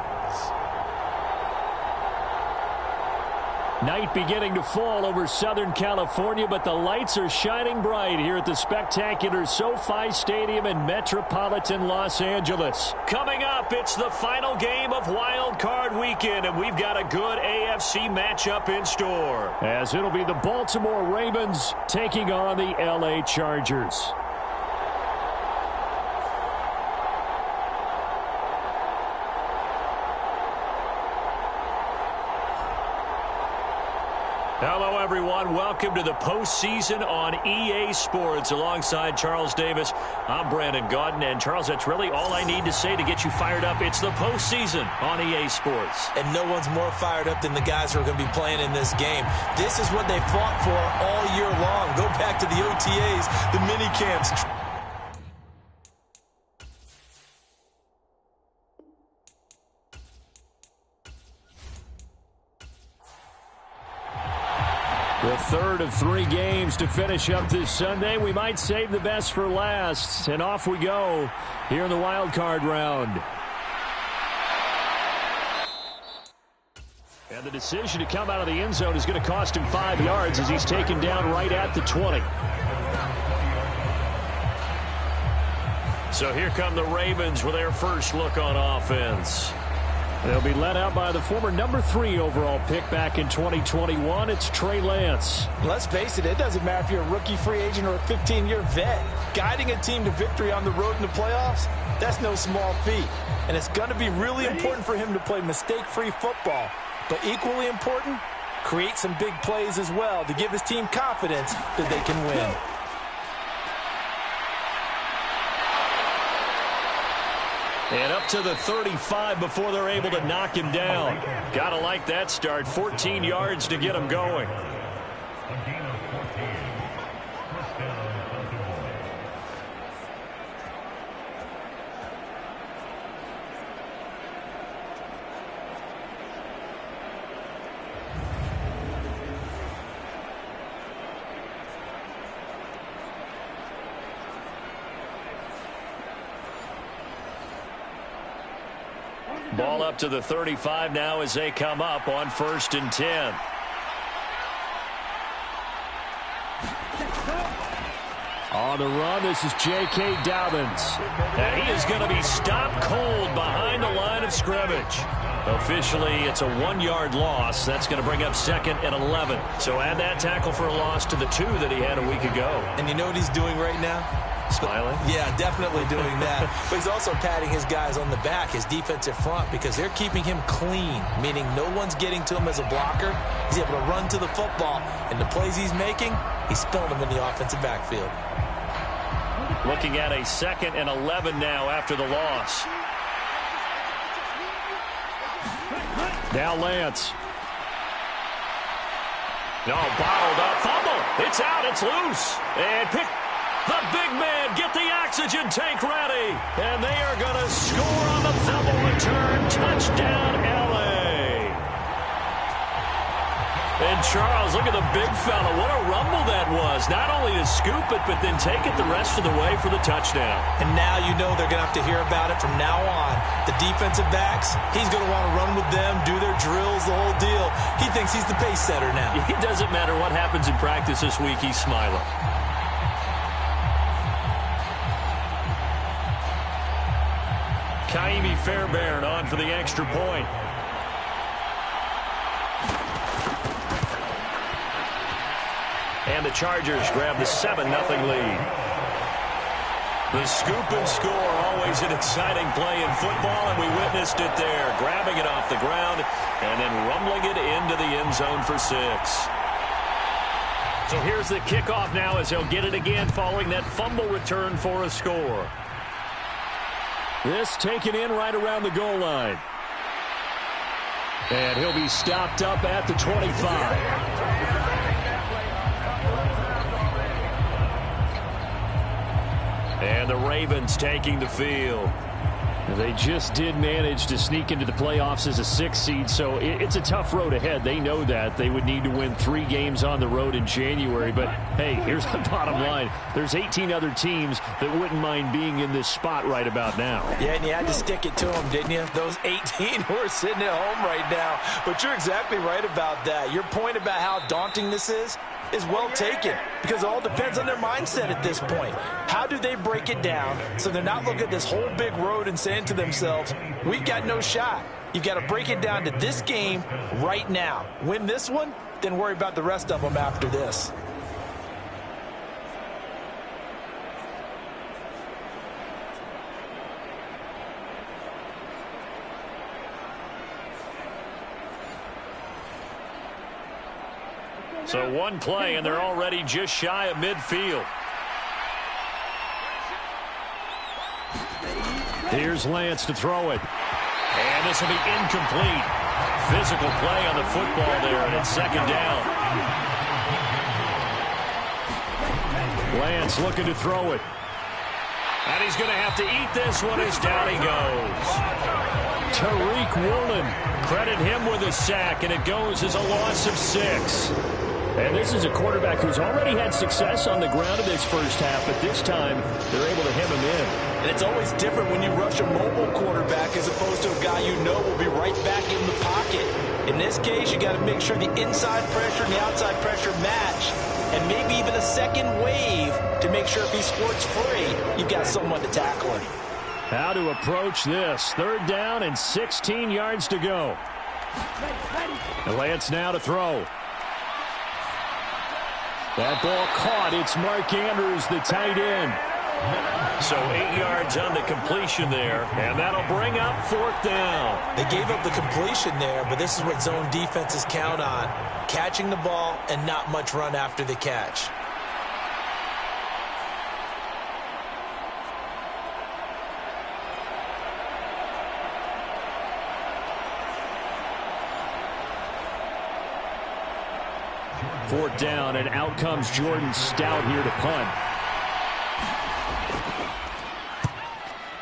Night beginning to fall over Southern California, but the lights are shining bright here at the spectacular SoFi Stadium in metropolitan Los Angeles. Coming up, it's the final game of Wild Card Weekend, and we've got a good AFC matchup in store, as it'll be the Baltimore Ravens taking on the LA Chargers. Hello, everyone. Welcome to the postseason on EA Sports. Alongside Charles Davis, I'm Brandon Gaudin. And, Charles, that's really all I need to say to get you fired up. It's the postseason on EA Sports. And no one's more fired up than the guys who are going to be playing in this game. This is what they fought for all year long. Go back to the OTAs, the mini camps. The third of 3 games to finish up this Sunday. We might save the best for last. And off we go here in the wild card round. And the decision to come out of the end zone is going to cost him 5 yards as he's taken down right at the 20. So here come the Ravens with their first look on offense. They'll be led out by the former number 3 overall pick back in 2021. It's Trey Lance. Let's face it, it doesn't matter if you're a rookie free agent or a 15-year vet. Guiding a team to victory on the road in the playoffs, that's no small feat. And it's going to be really important for him to play mistake-free football. But equally important, create some big plays as well to give his team confidence that they can win. And up to the 35 before they're able to knock him down. Gotta like that start. 14 yards to get him going. Ball up to the 35 now as they come up on 1st and 10. On the run, this is J.K. Dobbins. And he is going to be stopped cold behind the line of scrimmage. Officially, it's a 1-yard loss. That's going to bring up 2nd and 11. So add that tackle for a loss to the 2 that he had a week ago. And you know what he's doing right now? Smiling? Yeah, definitely doing that. But he's also patting his guys on the back, his defensive front, because they're keeping him clean, meaning no one's getting to him as a blocker. He's able to run to the football, and the plays he's making, he's spilling them in the offensive backfield. Looking at a 2nd and 11 now after the loss. Now Lance. No, bottled up. Fumble. It's out. It's loose. And pick. The big man, get the oxygen tank ready. And they are going to score on the fumble return. Touchdown, L.A. And Charles, look at the big fella. What a rumble that was. Not only to scoop it, but then take it the rest of the way for the touchdown. And now you know they're going to have to hear about it from now on. The defensive backs, he's going to want to run with them, do their drills, the whole deal. He thinks he's the pace setter now. It doesn't matter what happens in practice this week. He's smiling. Kaimi Fairbairn on for the extra point. And the Chargers grab the 7-0 lead. The scoop and score, always an exciting play in football, and we witnessed it there. Grabbing it off the ground and then rumbling it into the end zone for 6. So here's the kickoff now as he'll get it again following that fumble return for a score. This taken in right around the goal line. And he'll be stopped up at the 25. And the Ravens taking the field. They just did manage to sneak into the playoffs as a 6th seed, so it's a tough road ahead. They know that. They would need to win 3 games on the road in January. But, hey, here's the bottom line. There's 18 other teams that wouldn't mind being in this spot right about now. Yeah, and you had to stick it to them, didn't you? Those 18 who are sitting at home right now. But you're exactly right about that. Your point about how daunting this is well taken, because it all depends on their mindset at this point. How do they break it down so they're not looking at this whole big road and saying to themselves, we've got no shot. You've got to break it down to this game right now. Win this one, then worry about the rest of them after this. So one play, and they're already just shy of midfield. Here's Lance to throw it. And this will be incomplete. Physical play on the football there, and it's 2nd down. Lance looking to throw it. And he's going to have to eat this one as down he goes. Tariq Woolen, credit him with a sack, and it goes as a loss of 6. And this is a quarterback who's already had success on the ground in this first half, but this time they're able to hem him in. And it's always different when you rush a mobile quarterback as opposed to a guy you know will be right back in the pocket. In this case, you got to make sure the inside pressure and the outside pressure match, and maybe even a second wave to make sure if he squirts free, you've got someone to tackle him. How to approach this. 3rd down and 16 yards to go. And Lance now to throw. That ball caught. It's Mark Andrews, the tight end. So 8 yards on the completion there, and that'll bring up 4th down. They gave up the completion there, but this is what zone defenses count on. Catching the ball and not much run after the catch. Fourth down, and out comes Jordan Stout here to punt.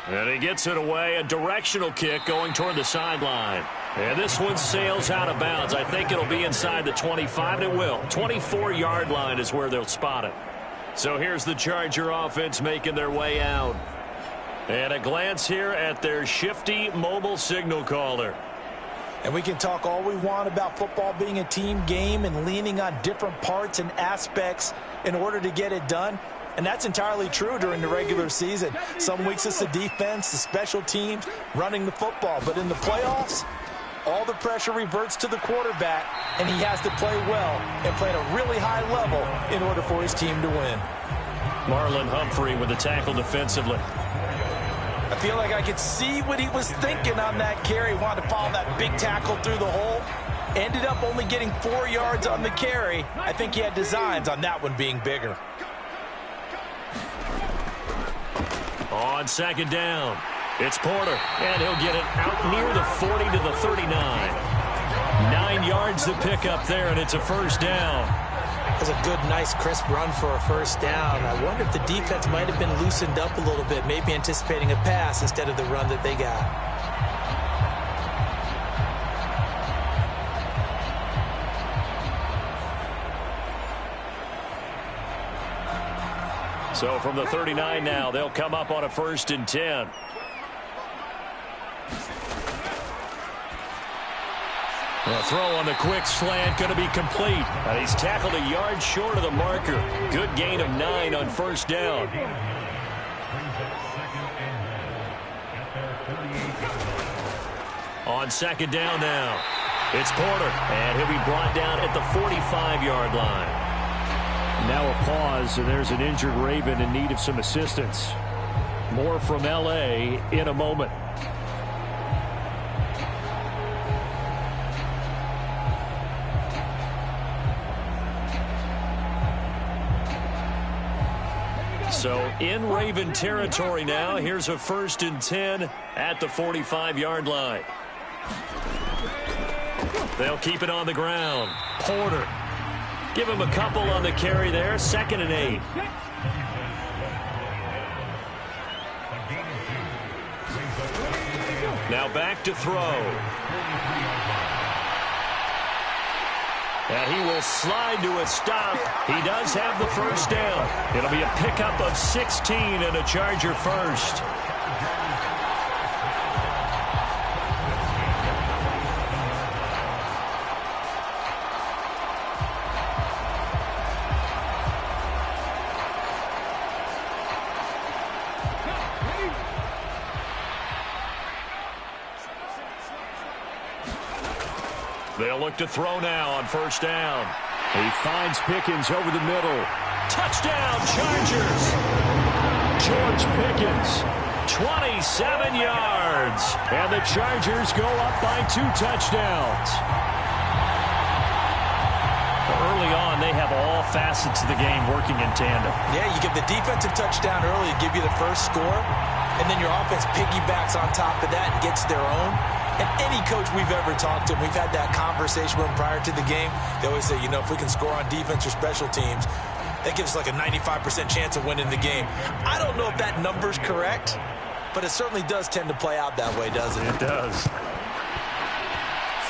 And he gets it away, a directional kick going toward the sideline. And this one sails out of bounds. I think it'll be inside the 25, and it will. 24-yard line is where they'll spot it. So here's the Charger offense making their way out. And a glance here at their shifty mobile signal caller. And we can talk all we want about football being a team game and leaning on different parts and aspects in order to get it done. And that's entirely true during the regular season. Some weeks it's the defense, the special teams, running the football. But in the playoffs, all the pressure reverts to the quarterback, and he has to play well and play at a really high level in order for his team to win. Marlon Humphrey with the tackle defensively. I feel like I could see what he was thinking on that carry. Wanted to follow that big tackle through the hole. Ended up only getting 4 yards on the carry. I think he had designs on that one being bigger. On 2nd down, it's Porter, and he'll get it out near the 40 to the 39. 9 yards to pick up there, and it's a 1st down. That's a good, nice, crisp run for a 1st down. I wonder if the defense might have been loosened up a little bit, maybe anticipating a pass instead of the run that they got. So from the 39 now, they'll come up on a 1st and 10. The throw on the quick slant going to be complete. And he's tackled a yard short of the marker. Good gain of 9 on 1st down. On 2nd down now, it's Porter, and he'll be brought down at the 45-yard line. Now a pause, and there's an injured Raven in need of some assistance. More from L.A. in a moment. So in Raven territory now. Here's a 1st and 10 at the 45-yard line. They'll keep it on the ground. Porter. Give him a couple on the carry there. 2nd and 8. Now back to throw. And he will slide to a stop. He does have the 1st down. It'll be a pickup of 16 and a Charger 1st. They'll look to throw now on 1st down. He finds Pickens over the middle. Touchdown, Chargers! George Pickens. 27 yards. And the Chargers go up by 2 touchdowns. Early on, they have all facets of the game working in tandem. Yeah, you give the defensive touchdown early to give you the first score, and then your offense piggybacks on top of that and gets their own. And any coach we've ever talked to, we've had that conversation with them prior to the game. They always say, you know, if we can score on defense or special teams, that gives us like a 95% chance of winning the game. I don't know if that number's correct, but it certainly does tend to play out that way, doesn't it? It does.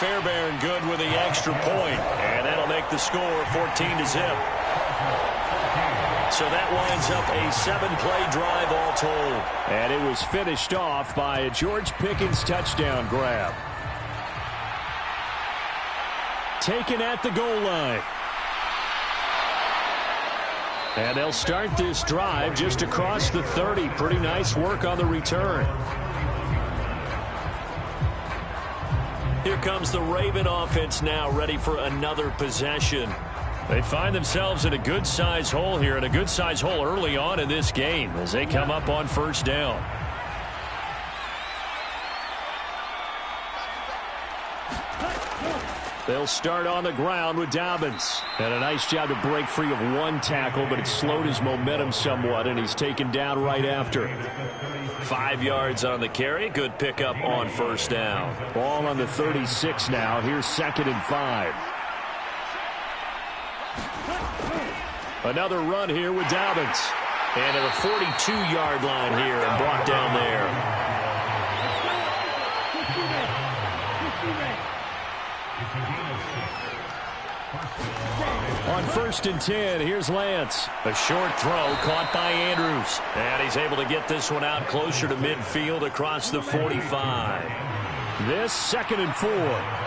Fairbairn good with the extra point, and that'll make the score 14-0. So that winds up a 7-play drive all told. And it was finished off by a George Pickens touchdown grab. Taken at the goal line. And they'll start this drive just across the 30. Pretty nice work on the return. Here comes the Raven offense now, ready for another possession. They find themselves in a good-sized hole here, and a good-sized hole early on in this game as they come up on 1st down. They'll start on the ground with Dobbins. And a nice job to break free of 1 tackle, but it slowed his momentum somewhat, and he's taken down right after. 5 yards on the carry. Good pickup on 1st down. Ball on the 36 now. Here's 2nd and 5. Another run here with Dobbins. And to the 42-yard line here and brought down there. On 1st and 10, here's Lance. A short throw caught by Andrews. And he's able to get this one out closer to midfield across the 45. This 2nd and 4.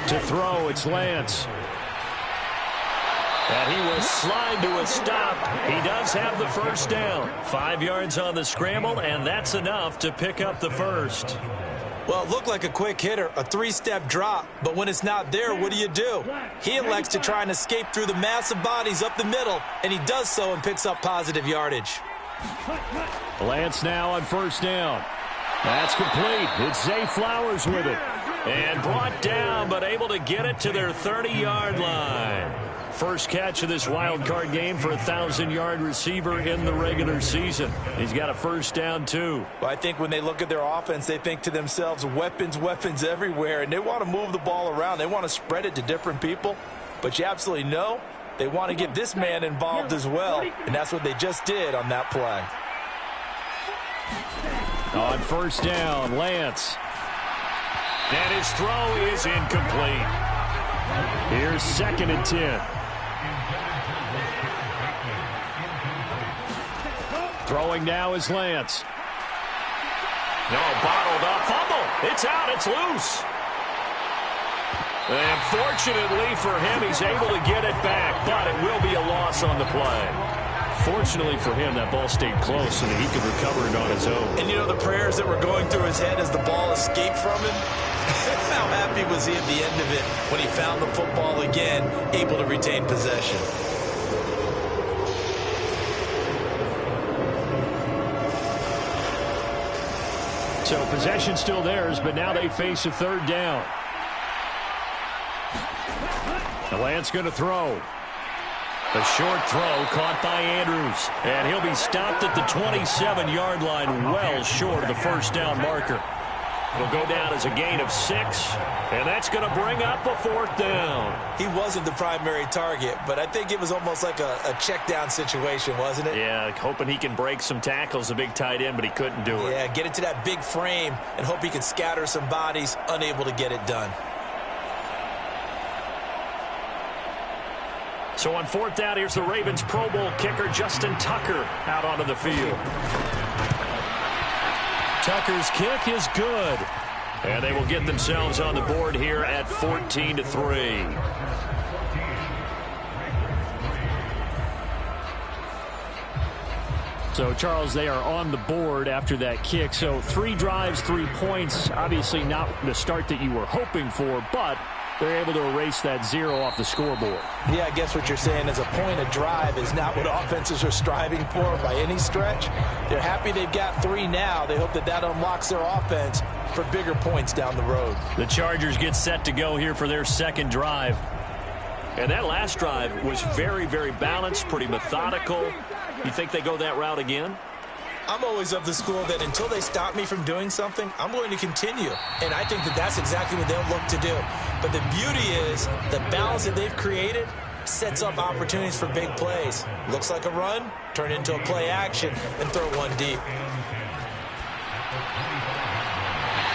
To throw, it's Lance. And he will slide to a stop. He does have the 1st down. 5 yards on the scramble, and that's enough to pick up the 1st. Well, it looked like a quick hitter, a 3-step drop, but when it's not there, what do? He elects to try and escape through the massive bodies up the middle, and he does so and picks up positive yardage. Lance now on 1st down. That's complete. It's Zay Flowers with it. And brought down, but able to get it to their 30-yard line. First catch of this wild card game for a 1,000-yard receiver in the regular season. He's got a 1st down, too. Well, I think when they look at their offense, they think to themselves, weapons, weapons everywhere, and they want to move the ball around. They want to spread it to different people. But you absolutely know they want to get this man involved as well, and that's what they just did on that play. On 1st down, Lance. And his throw is incomplete. Here's 2nd and 10. Throwing now is Lance. No, bottled up. Fumble. It's out. It's loose. And fortunately for him, he's able to get it back, but it will be a loss on the play. Fortunately for him, that ball stayed close so that he could recover it on his own. And you know the prayers that were going through his head as the ball escaped from him? How happy was he at the end of it when he found the football again, able to retain possession? So possession still theirs, but now they face a 3rd down. The Lance going to throw. A short throw caught by Andrews. And he'll be stopped at the 27-yard line, well short of the first down marker. It'll go down as a gain of 6, and that's going to bring up a 4th down. He wasn't the primary target, but I think it was almost like a check down situation, wasn't it? Yeah, hoping he can break some tackles, a big tight end, but he couldn't do it. Yeah, get it to that big frame and hope he can scatter some bodies, unable to get it done. So on 4th down, here's the Ravens Pro Bowl kicker, Justin Tucker, out onto the field. Tucker's kick is good. And they will get themselves on the board here at 14-3. So, Charles, they are on the board after that kick. So 3 drives, 3 points. Obviously not the start that you were hoping for, but they're able to erase that 0 off the scoreboard. Yeah, I guess what you're saying is a point of drive is not what offenses are striving for by any stretch. They're happy they've got 3 now. They hope that unlocks their offense for bigger points down the road. The Chargers get set to go here for their 2nd drive. And that last drive was very, very balanced, pretty methodical. You think they go that route again? I'm always of the school that until they stop me from doing something, I'm going to continue. And I think that that's exactly what they'll look to do. But the beauty is the balance that they've created sets up opportunities for big plays. Looks like a run, turn into a play action, and throw one deep.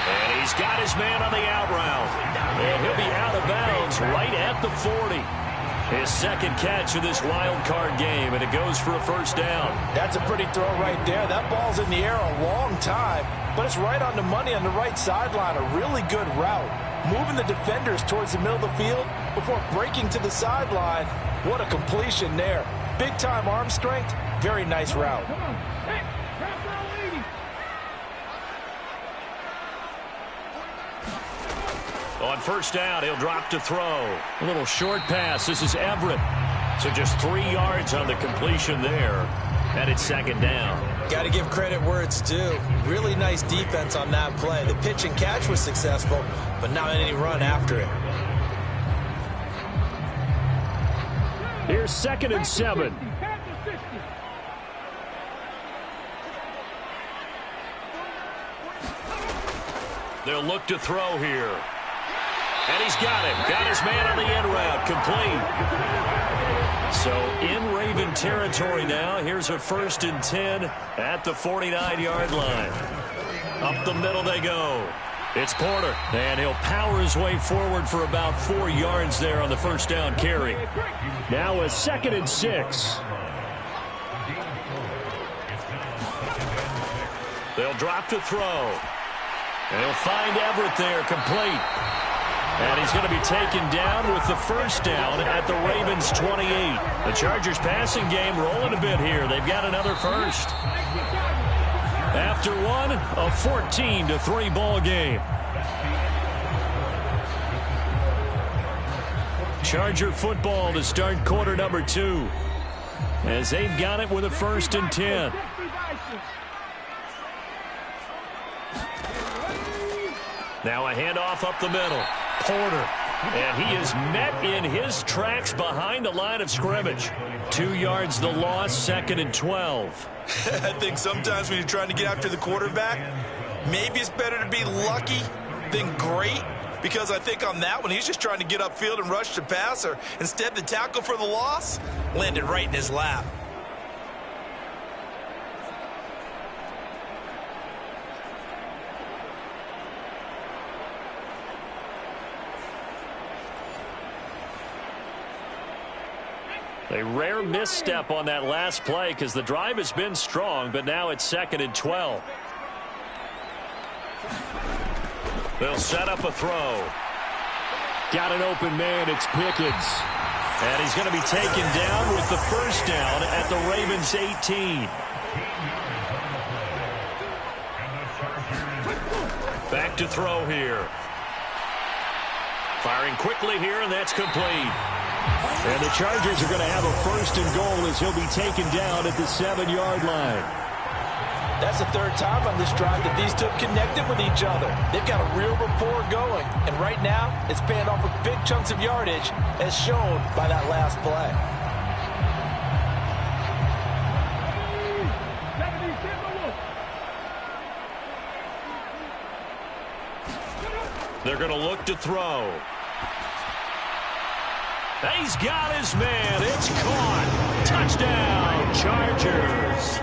And he's got his man on the out route. And he'll be out of bounds right at the 40. His 2nd catch of this wild card game, and it goes for a 1st down. That's a pretty throw right there. That ball's in the air a long time, but it's right on the money on the right sideline. A really good route. Moving the defenders towards the middle of the field before breaking to the sideline. What a completion there. Big-time arm strength. Very nice route. On 1st down, he'll drop to throw. A little short pass. This is Everett. So just 3 yards on the completion there. And it's 2nd down. Got to give credit where it's due. Really nice defense on that play. The pitch and catch was successful, but not any run after it. Here's 2nd and 7. They'll look to throw here. And he's got him. Got his man on the end route. Complete. So in Raven territory now. Here's a 1st and 10 at the 49-yard line. Up the middle they go. It's Porter. And he'll power his way forward for about 4 yards there on the 1st down carry. Now a 2nd and 6. They'll drop to throw. And he'll find Everett there, complete. And he's going to be taken down with the 1st down at the Ravens' 28. The Chargers passing game rolling a bit here. They've got another 1st. After one, a 14-3 ball game. Charger football to start quarter number 2. As they've got it with a 1st and 10. Now a handoff up the middle. Porter. And he is met in his tracks behind the line of scrimmage. 2 yards the loss, 2nd and 12. I think sometimes when you're trying to get after the quarterback, maybe it's better to be lucky than great. Because I think on that one, he's just trying to get upfield and rush the passer. Instead, the tackle for the loss landed right in his lap. A rare misstep on that last play because the drive has been strong, but now it's 2nd and 12. They'll set up a throw. Got an open man. It's Pickens. And he's going to be taken down with the 1st down at the Ravens' 18. Back to throw here. Firing quickly here, and that's complete. And the Chargers are going to have a 1st and goal as he'll be taken down at the 7-yard line. That's the 3rd time on this drive that these two have connected with each other. They've got a real rapport going. And right now, it's paying off with big chunks of yardage as shown by that last play. They're going to look to throw. He's got his man. It's caught. Touchdown, Chargers.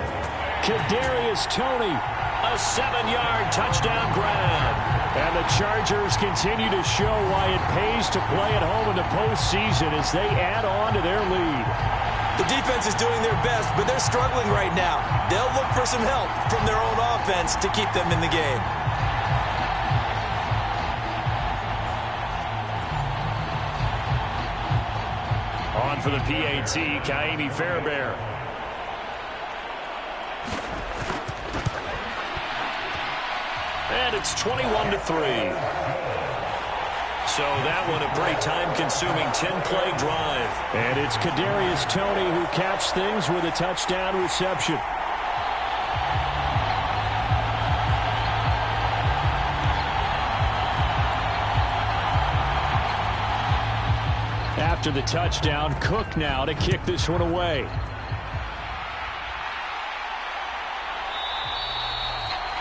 Kadarius Toney, a 7-yard touchdown grab. And the Chargers continue to show why it pays to play at home in the postseason as they add on to their lead. The defense is doing their best, but they're struggling right now. They'll look for some help from their own offense to keep them in the game. On for the PAT, Kaimi Fairbairn. And it's 21-3. So that one a pretty time-consuming 10-play drive. And it's Kadarius Toney who catches things with a touchdown reception. After the touchdown, Cook now to kick this one away.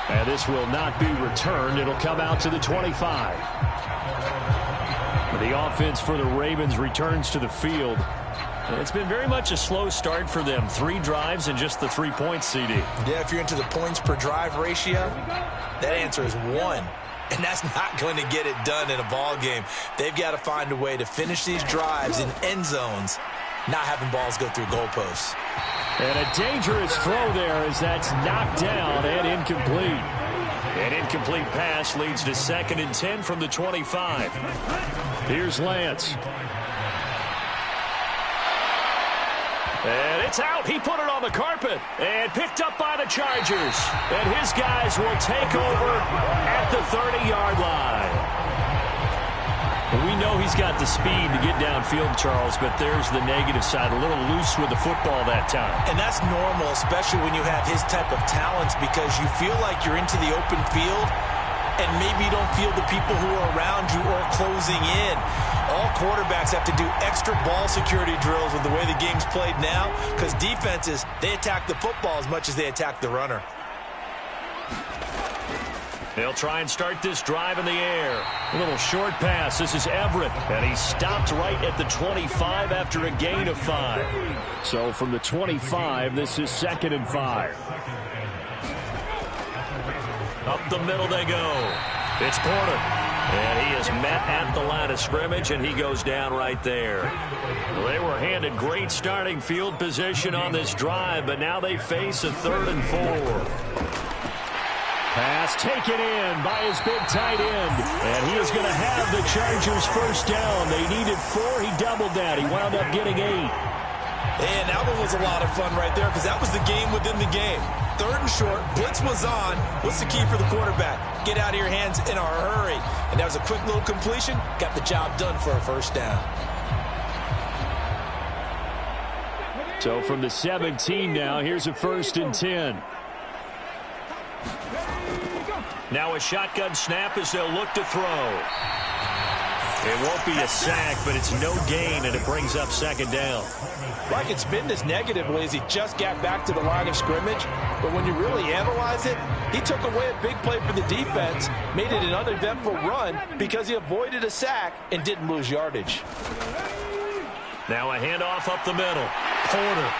And this will not be returned. It'll come out to the 25. The offense for the Ravens returns to the field. It's been very much a slow start for them. 3 drives and just the 3 points, CD. Yeah, if you're into the points per drive ratio, that answer is 1. And that's not going to get it done in a ball game. They've got to find a way to finish these drives in end zones, not having balls go through goalposts. And a dangerous throw there as that's knocked down and incomplete. An incomplete pass leads to 2nd and 10 from the 25. Here's Lance. And it's out. He put it on the carpet and picked up by the Chargers. And his guys will take over at the 30-yard line. We know he's got the speed to get downfield, Charles, but there's the negative side. A little loose with the football that time. And that's normal, especially when you have his type of talents, because you feel like you're into the open field and maybe you don't feel the people who are around you or closing in. All quarterbacks have to do extra ball security drills with the way the game's played now, because defenses, they attack the football as much as they attack the runner. They'll try and start this drive in the air. A little short pass. This is Everett. And he stopped right at the 25 after a gain of 5. So from the 25, this is 2nd and 5. Up the middle they go. It's Porter. And he is met at the line of scrimmage, and he goes down right there. They were handed great starting field position on this drive, but now they face a 3rd and 4. Pass taken in by his big tight end. And he is going to have the Chargers first down. They needed 4. He doubled that. He wound up getting 8. And that one was a lot of fun right there, because that was the game within the game. 3rd and short. Blitz was on. What's the key for the quarterback? Get out of your hands in a hurry. And that was a quick little completion. Got the job done for a first down. So from the 17 now, here's a 1st and 10. Now a shotgun snap as they'll look to throw. It won't be a sack, but it's no gain, and it brings up 2nd down. Like it's been this negatively as he just got back to the line of scrimmage. But when you really analyze it, he took away a big play for the defense, made it an uneventful run because he avoided a sack and didn't lose yardage. Now a handoff up the middle. Porter.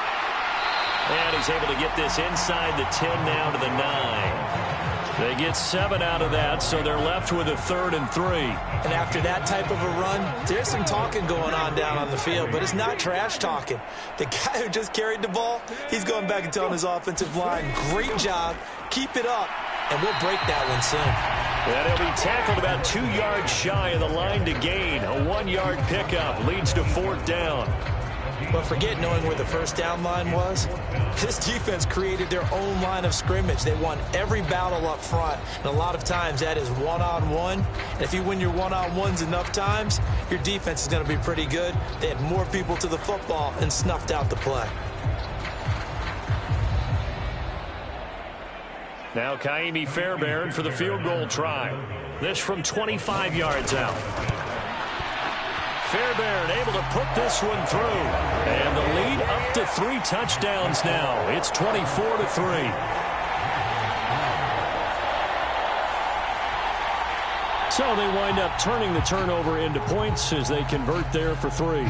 And he's able to get this inside the 10 now to the 9. They get 7 out of that, so they're left with a 3rd and 3. And after that type of a run, there's some talking going on down on the field, but it's not trash talking. The guy who just carried the ball, he's going back and telling his offensive line, great job, keep it up, and we'll break that one soon. And he'll be tackled about 2 yards shy of the line to gain. A 1-yard pickup leads to 4th down. But forget knowing where the first down line was. This defense created their own line of scrimmage. They won every battle up front. And a lot of times that is one-on-one. And if you win your one-on-ones enough times, your defense is going to be pretty good. They had more people to the football and snuffed out the play. Now Kaimi Fairbairn for the field goal try. This from 25 yards out. Fairbairn able to put this one through. And the lead up to 3 touchdowns now. It's 24-3. So they wind up turning the turnover into points as they convert there for 3.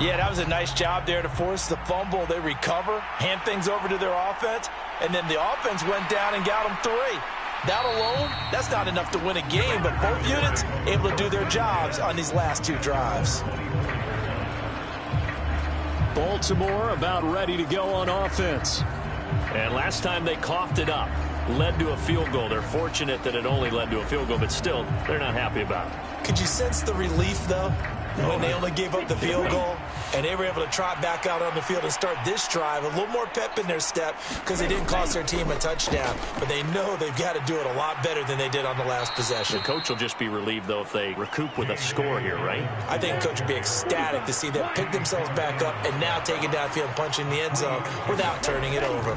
Yeah, that was a nice job there to force the fumble. They recover, hand things over to their offense, and then the offense went down and got them 3. That alone, that's not enough to win a game, but both units able to do their jobs on these last 2 drives. Baltimore about ready to go on offense. And last time they coughed it up, led to a field goal. They're fortunate that it only led to a field goal, but still, they're not happy about it. Could you sense the relief, though, when they only gave up the field goal and they were able to trot back out on the field and start this drive? A little more pep in their step because they didn't cost their team a touchdown, but they know they've got to do it a lot better than they did on the last possession. The coach will just be relieved, though, if they recoup with a score here, right? I think the coach would be ecstatic to see them pick themselves back up and now take it downfield and punch in the end zone without turning it over.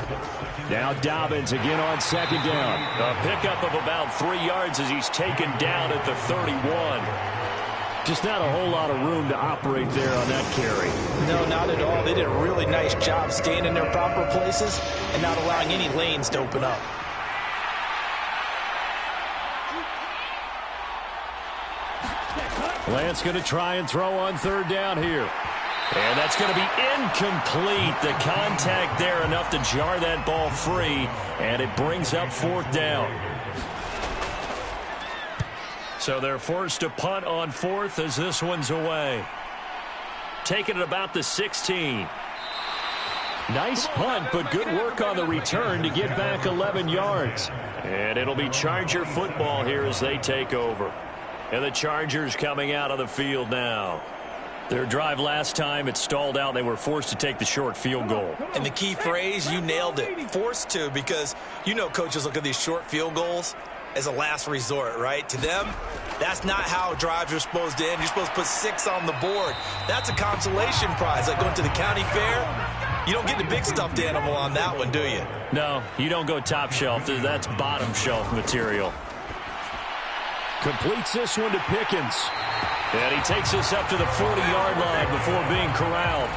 Now Dobbins again on 2nd down. A pickup of about 3 yards as he's taken down at the 31. Just not a whole lot of room to operate there on that carry. No, not at all. They did a really nice job staying in their proper places and not allowing any lanes to open up. Lance going to try and throw on 3rd down here. And that's going to be incomplete. The contact there enough to jar that ball free, and it brings up 4th down. So they're forced to punt on 4th as this one's away. Taking it about the 16. Nice punt, but good work on the return to get back 11 yards. And it'll be Charger football here as they take over. And the Chargers coming out of the field now. Their drive last time, it stalled out. They were forced to take the short field goal. And the key phrase, you nailed it. Forced to, because you know coaches look at these short field goals as a last resort, right? To them, that's not how drives are supposed to end. You're supposed to put 6 on the board. That's a consolation prize. Like going to the county fair, you don't get the big stuffed animal on that one, do you? No, you don't go top shelf. That's bottom shelf material. Completes this one to Pickens. And he takes us up to the 40-yard line before being corralled.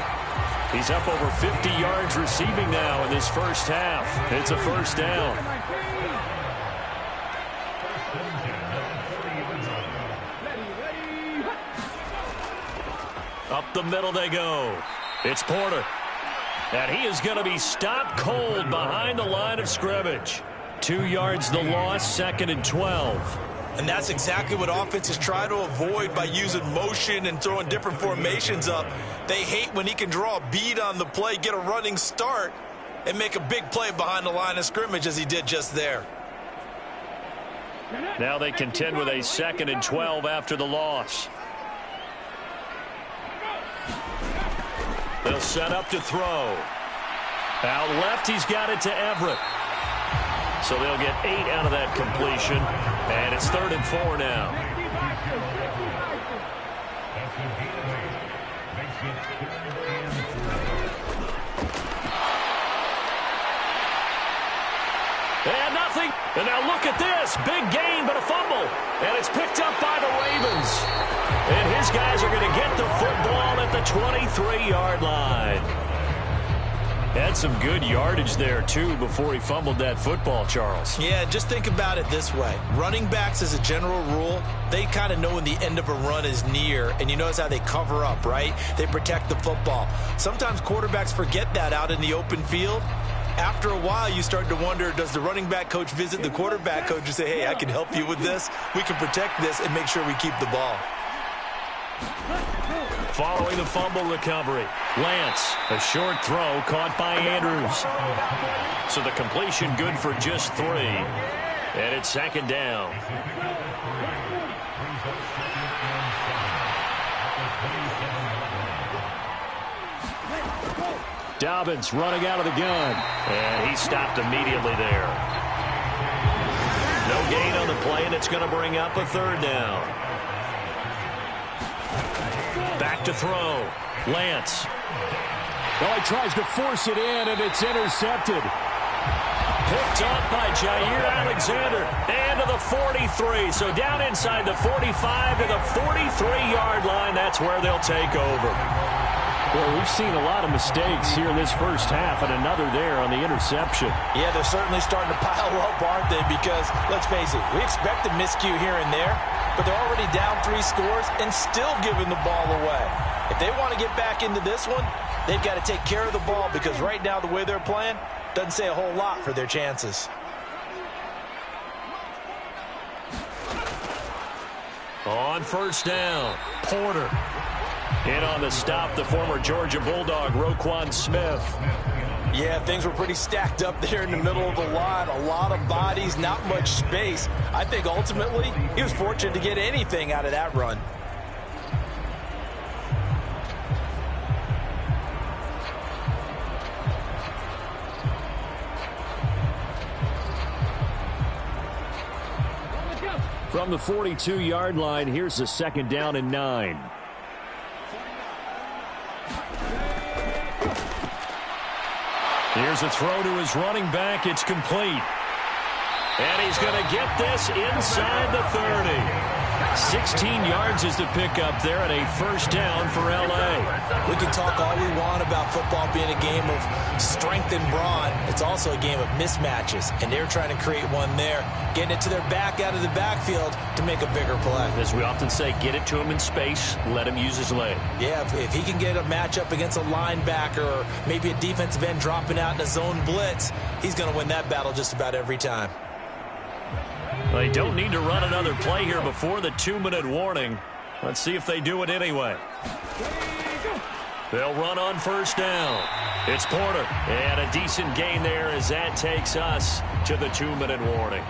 He's up over 50 yards receiving now in this first half. It's a 1st down. Up the middle they go. It's Porter. And he is going to be stopped cold behind the line of scrimmage. 2 yards the loss, 2nd and 12. And that's exactly what offenses try to avoid by using motion and throwing different formations up. They hate when he can draw a bead on the play, get a running start, and make a big play behind the line of scrimmage as he did just there. Now they contend with a 2nd and 12 after the loss. They'll set up to throw. Out left, he's got it to Everett. So they'll get 8 out of that completion. And it's 3rd and 4 now. And nothing. And now look at this. Big gain, but a fumble. And it's picked up by the Ravens. And his guys are going to get the football at the 23-yard line. Had some good yardage there, too, before he fumbled that football, Charles. Yeah, just think about it this way. Running backs, as a general rule, they kind of know when the end of a run is near, and you notice how they cover up, right? They protect the football. Sometimes quarterbacks forget that out in the open field. After a while, you start to wonder, does the running back coach visit the quarterback coach and say, hey, I can help you with this. We can protect this and make sure we keep the ball. Following the fumble recovery, Lance, a short throw caught by Andrews. So the completion good for just 3. And it's 2nd down. Dobbins running out of the gun. And he stopped immediately there. No gain on the play, and it's going to bring up a 3rd down. Back to throw. Lance. Well, he tries to force it in, and it's intercepted. Picked up by Jair Alexander. And to the 43. So down inside the 45 to the 43-yard line. That's where they'll take over. Well, we've seen a lot of mistakes here in this first half, and another there on the interception. Yeah, they're certainly starting to pile up, aren't they? Because, let's face it, we expect a miscue here and there, but they're already down 3 scores and still giving the ball away. If they want to get back into this one, they've got to take care of the ball, because right now the way they're playing doesn't say a whole lot for their chances. On first down, Porter. In on the stop, the former Georgia Bulldog, Roquan Smith. Yeah, things were pretty stacked up there in the middle of the line. A lot of bodies, not much space. I think ultimately he was fortunate to get anything out of that run. From the 42-yard line, here's the 2nd down and 9. Here's a throw to his running back. It's complete. And he's going to get this inside the 30. 16 yards is the pickup there, and a first down for L.A. We can talk all we want about football being a game of strength and brawn. It's also a game of mismatches, and they're trying to create one there, getting it to their back out of the backfield to make a bigger play. As we often say, get it to him in space, let him use his leg. Yeah, if he can get a matchup against a linebacker or maybe a defensive end dropping out in a zone blitz, he's going to win that battle just about every time. They don't need to run another play here before the 2-minute warning. Let's see if they do it anyway. They'll run on first down. It's Porter. And a decent gain there as that takes us to the 2-minute warning.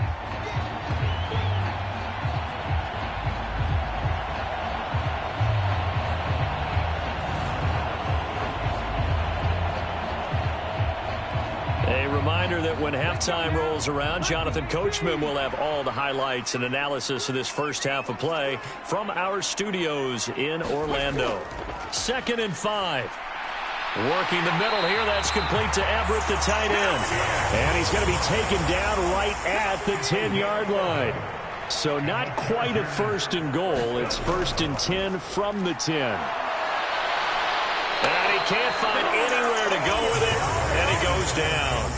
A reminder that when halftime rolls around, Jonathan Coachman will have all the highlights and analysis of this first half of play from our studios in Orlando. 2nd and 5. Working the middle here. That's complete to Everett, the tight end. And he's going to be taken down right at the 10-yard line. So not quite a 1st and goal. It's 1st and 10 from the 10. And he can't find anywhere to go with it. And he goes down.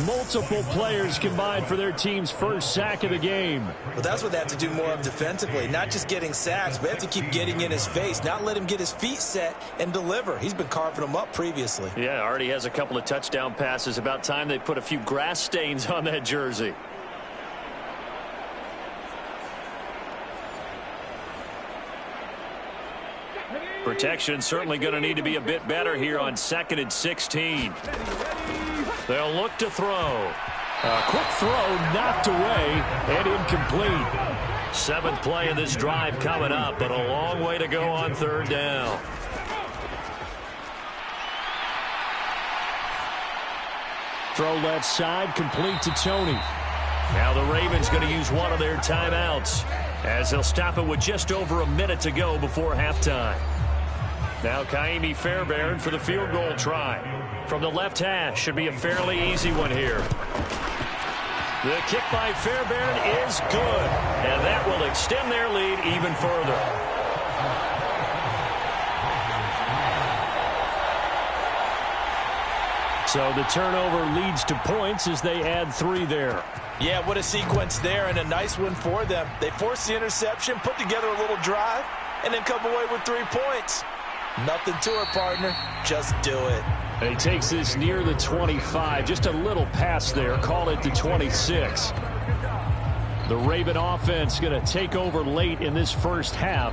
Multiple players combined for their team's first sack of the game. Well, that's what they have to do more of defensively. Not just getting sacks, but they have to keep getting in his face. Not let him get his feet set and deliver. He's been carving them up previously. Yeah, already has a couple of touchdown passes. About time they put a few grass stains on that jersey. Protection certainly going to need to be a bit better here on 2nd and 16. They'll look to throw. A quick throw knocked away and incomplete. 7th play of this drive coming up, but a long way to go on 3rd down. Throw left side, complete to Tony. Now the Ravens going to use one of their timeouts as they'll stop it with just over a minute to go before halftime. Now Kaimi Fairbairn for the field goal try. From the left hash, should be a fairly easy one here. The kick by Fairbairn is good, and that will extend their lead even further. So the turnover leads to points as they add 3 there. Yeah, what a sequence there, and a nice one for them. They forced the interception, put together a little drive, and then come away with 3 points. Nothing to it, partner. Just do it. And he takes this near the 25. Just a little pass there. Call it the 26. The Raven offense going to take over late in this first half.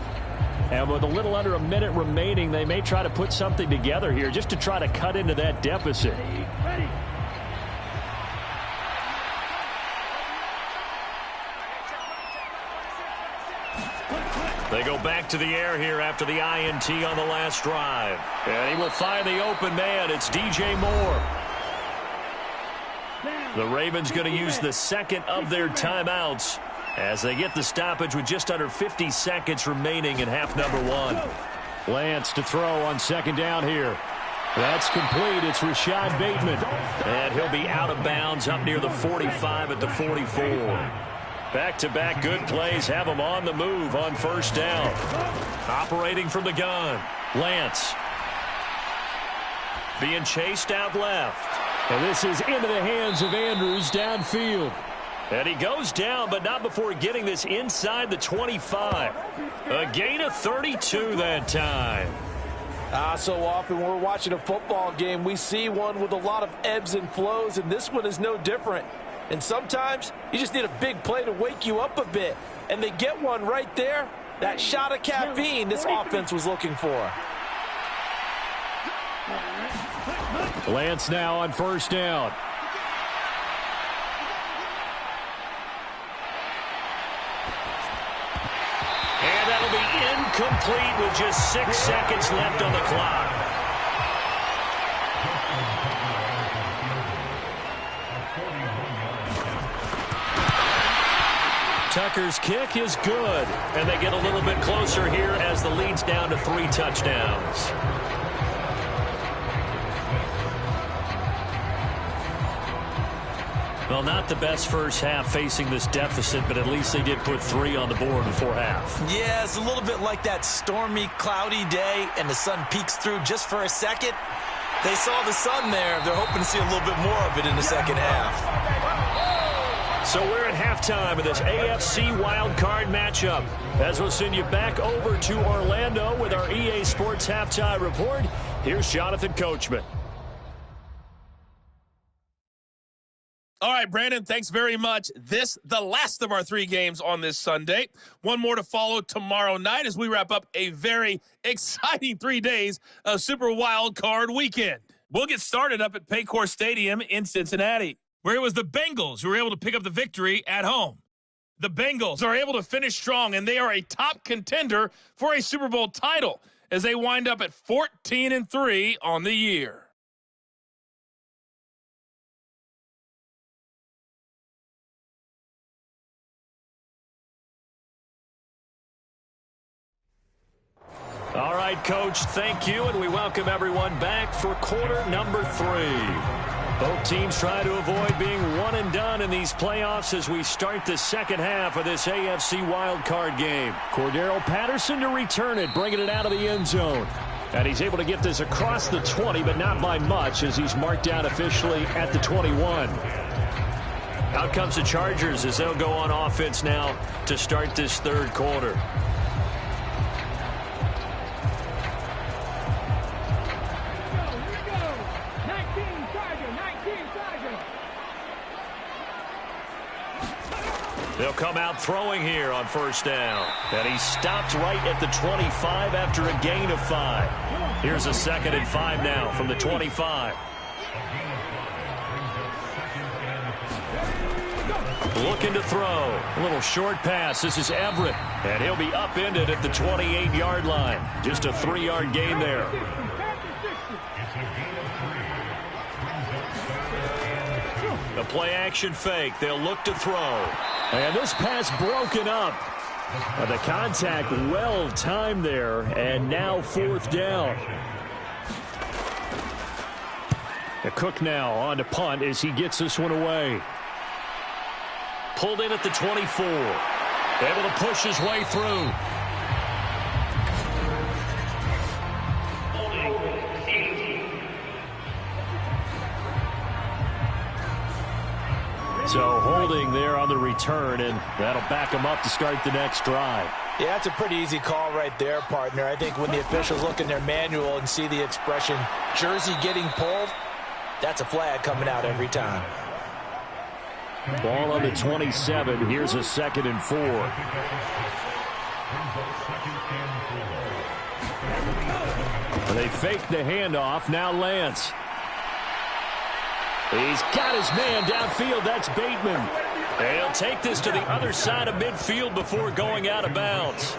And with a little under a minute remaining, they may try to put something together here just to try to cut into that deficit. They go back to the air here after the INT on the last drive. And he will find the open man. It's DJ Moore. The Ravens going to use the 2nd of their timeouts as they get the stoppage with just under 50 seconds remaining in half number 1. Lance to throw on 2nd down here. That's complete. It's Rashad Bateman. And he'll be out of bounds up near the 45 at the 44. Back-to-back good plays have him on the move on first down. Operating from the gun. Lance. being chased out left. And this is into the hands of Andrews downfield. And he goes down, but not before getting this inside the 25. A gain of 32 that time. So often when we're watching a football game, we see one with a lot of ebbs and flows, and this one is no different. And sometimes you just need a big play to wake you up a bit. And they get one right there. That shot of caffeine this offense was looking for. Lance now on first down. And that'll be incomplete with just 6 seconds left on the clock. Tucker's kick is good, and they get a little bit closer here as the lead's down to 3 touchdowns. Well, not the best first half facing this deficit, but at least they did put 3 on the board before half. Yeah, it's a little bit like that stormy, cloudy day, and the sun peeks through just for a second. They saw the sun there. They're hoping to see a little bit more of it in the second half. So we're at halftime of this AFC wildcard matchup. As we'll send you back over to Orlando with our EA Sports Halftime Report, here's Jonathan Coachman. All right, Brandon, thanks very much. The last of our 3 games on this Sunday. One more to follow tomorrow night as we wrap up a very exciting 3 days of Super Wild Card Weekend. We'll get started up at Paycor Stadium in Cincinnati, where it was the Bengals who were able to pick up the victory at home. The Bengals are able to finish strong, and they are a top contender for a Super Bowl title as they wind up at 14-3 on the year. All right, Coach, thank you, and we welcome everyone back for quarter number 3. Both teams try to avoid being one and done in these playoffs as we start the second half of this AFC wildcard game. Cordero Patterson to return it, bringing it out of the end zone. And he's able to get this across the 20, but not by much as he's marked down officially at the 21. Out comes the Chargers as they'll go on offense now to start this third quarter. They'll come out throwing here on first down. And he stopped right at the 25 after a gain of 5. Here's a 2nd and 5 now from the 25. Looking to throw. A little short pass. This is Everett. And he'll be upended at the 28-yard line. Just a 3-yard gain there. The play-action fake. They'll look to throw. And this pass broken up. The contact well-timed there, and now 4th down. The Cook now on to punt as he gets this one away. Pulled in at the 24. Able to push his way through. So holding there on the return, and that'll back him up to start the next drive. Yeah, that's a pretty easy call right there, partner. I think when the officials look in their manual and see the expression, jersey getting pulled, that's a flag coming out every time. Ball on the 27. Here's a 2nd and 4. They fake the handoff. Now Lance. He's got his man downfield. That's Bateman. He'll take this to the other side of midfield before going out of bounds.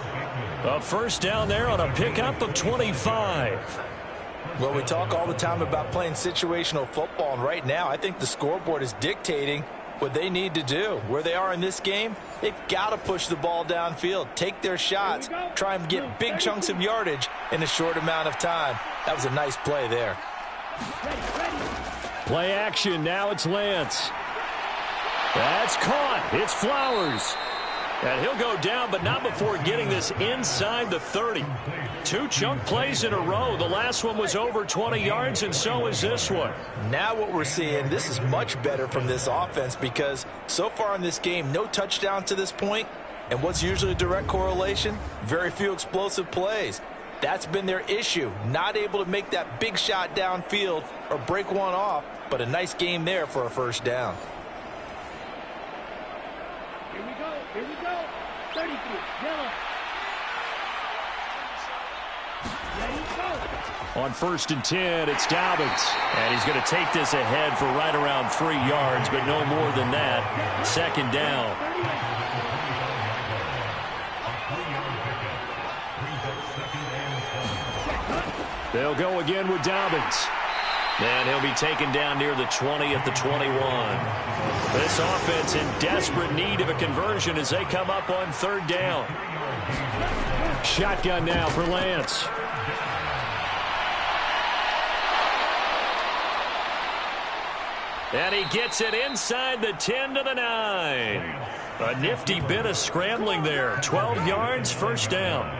A first down there on a pickup of 25. Well, we talk all the time about playing situational football, and right now I think the scoreboard is dictating what they need to do. Where they are in this game, they've got to push the ball downfield, take their shots, try and get big chunks of yardage in a short amount of time. That was a nice play there. Play action. Now it's Lance. That's caught. It's Flowers. And he'll go down, but not before getting this inside the 30. 2 chunk plays in a row. The last one was over 20 yards, and so is this one. Now what we're seeing, this is much better from this offense because so far in this game, no touchdown to this point. And what's usually a direct correlation? Very few explosive plays. That's been their issue. Not able to make that big shot downfield or break one off, but a nice game there for a first down. Here we go. 32, yellow. On 1st and 10, it's Dobbins. And he's going to take this ahead for right around 3 yards, but no more than that. 2nd down. They'll go again with Dobbins. And he'll be taken down near the 20 at the 21. This offense in desperate need of a conversion as they come up on 3rd down. Shotgun now for Lance. And he gets it inside the 10 to the 9. A nifty bit of scrambling there. 12 yards, 1st down.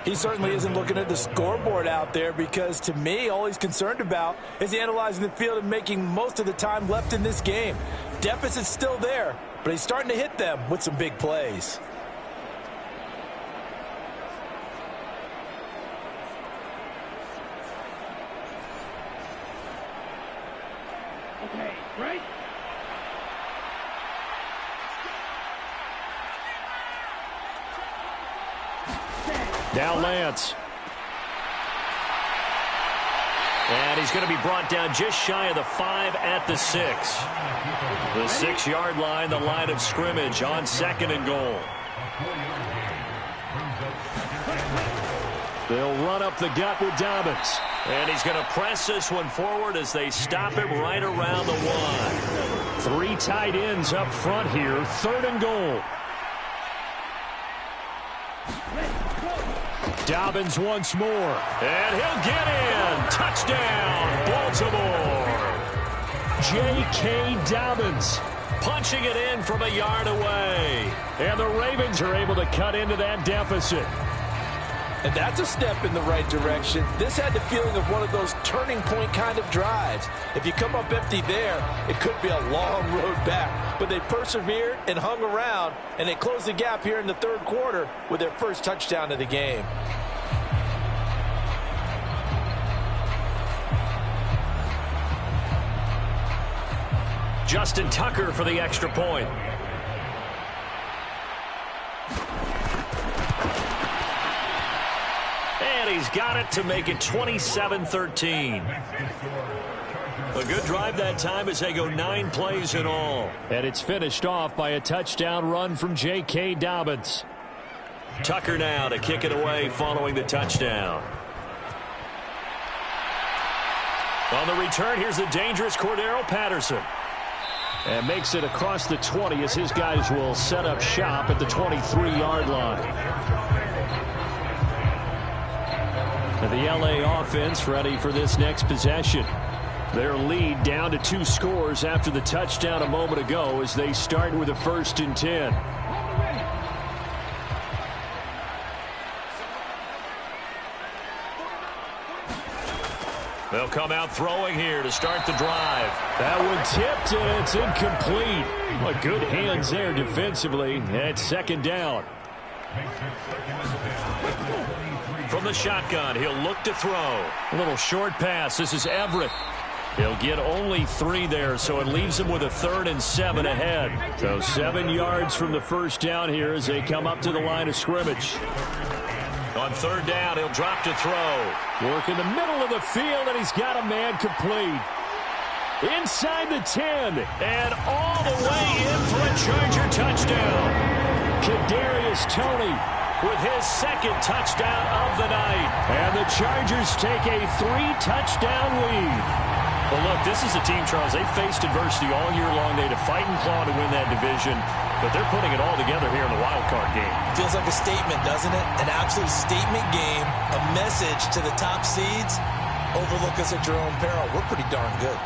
He certainly isn't looking at the scoreboard out there because, to me, all he's concerned about is analyzing the field and making most of the time left in this game. Deficit's still there, but he's starting to hit them with some big plays. Okay, right? Now Lance. And he's going to be brought down just shy of the 5 at the 6. The 6-yard line, the line of scrimmage on 2nd and goal. They'll run up the gut with Dobbins. And he's going to press this one forward as they stop him right around the 1. 3 tight ends up front here, 3rd and goal. Dobbins once more. And he'll get in. Touchdown, Baltimore. J.K. Dobbins punching it in from a yard away. And the Ravens are able to cut into that deficit. And that's a step in the right direction. This had the feeling of one of those turning point kind of drives. If you come up empty there, it could be a long road back. But they persevered and hung around, and they closed the gap here in the 3rd quarter with their first touchdown of the game. Justin Tucker for the extra point. And he's got it to make it 27-13. A good drive that time as they go 9 plays in all. And it's finished off by a touchdown run from J.K. Dobbins. Tucker now to kick it away following the touchdown. On the return, here's the dangerous Cordero Patterson. And makes it across the 20 as his guys will set up shop at the 23-yard line. And the L.A. offense ready for this next possession. Their lead down to 2 scores after the touchdown a moment ago as they start with a 1st and 10. They'll come out throwing here to start the drive. That one tipped, and it's incomplete. But good hands there defensively. And it's 2nd down. From the shotgun, he'll look to throw. A little short pass. This is Everett. He'll get only 3 there, so it leaves him with a 3rd and 7 ahead. So 7 yards from the first down here as they come up to the line of scrimmage. On 3rd down, he'll drop to throw. Work in the middle of the field, and he's got a man complete. Inside the 10, and all the way in for a Charger touchdown. Kadarius Toney with his 2nd touchdown of the night. And the Chargers take a 3-touchdown lead. Well, look, this is a team, Charles, they faced adversity all year long. They had to fight and claw to win that division, but they're putting it all together here in the wild card game. Feels like a statement, doesn't it? An absolute statement game, a message to the top seeds. Overlook us at your own peril. We're pretty darn good.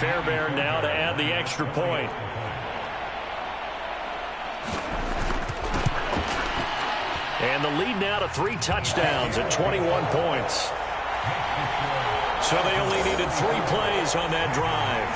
Fairbairn now to add the extra point. And the lead now to 3 touchdowns at 21 points. So they only needed 3 plays on that drive.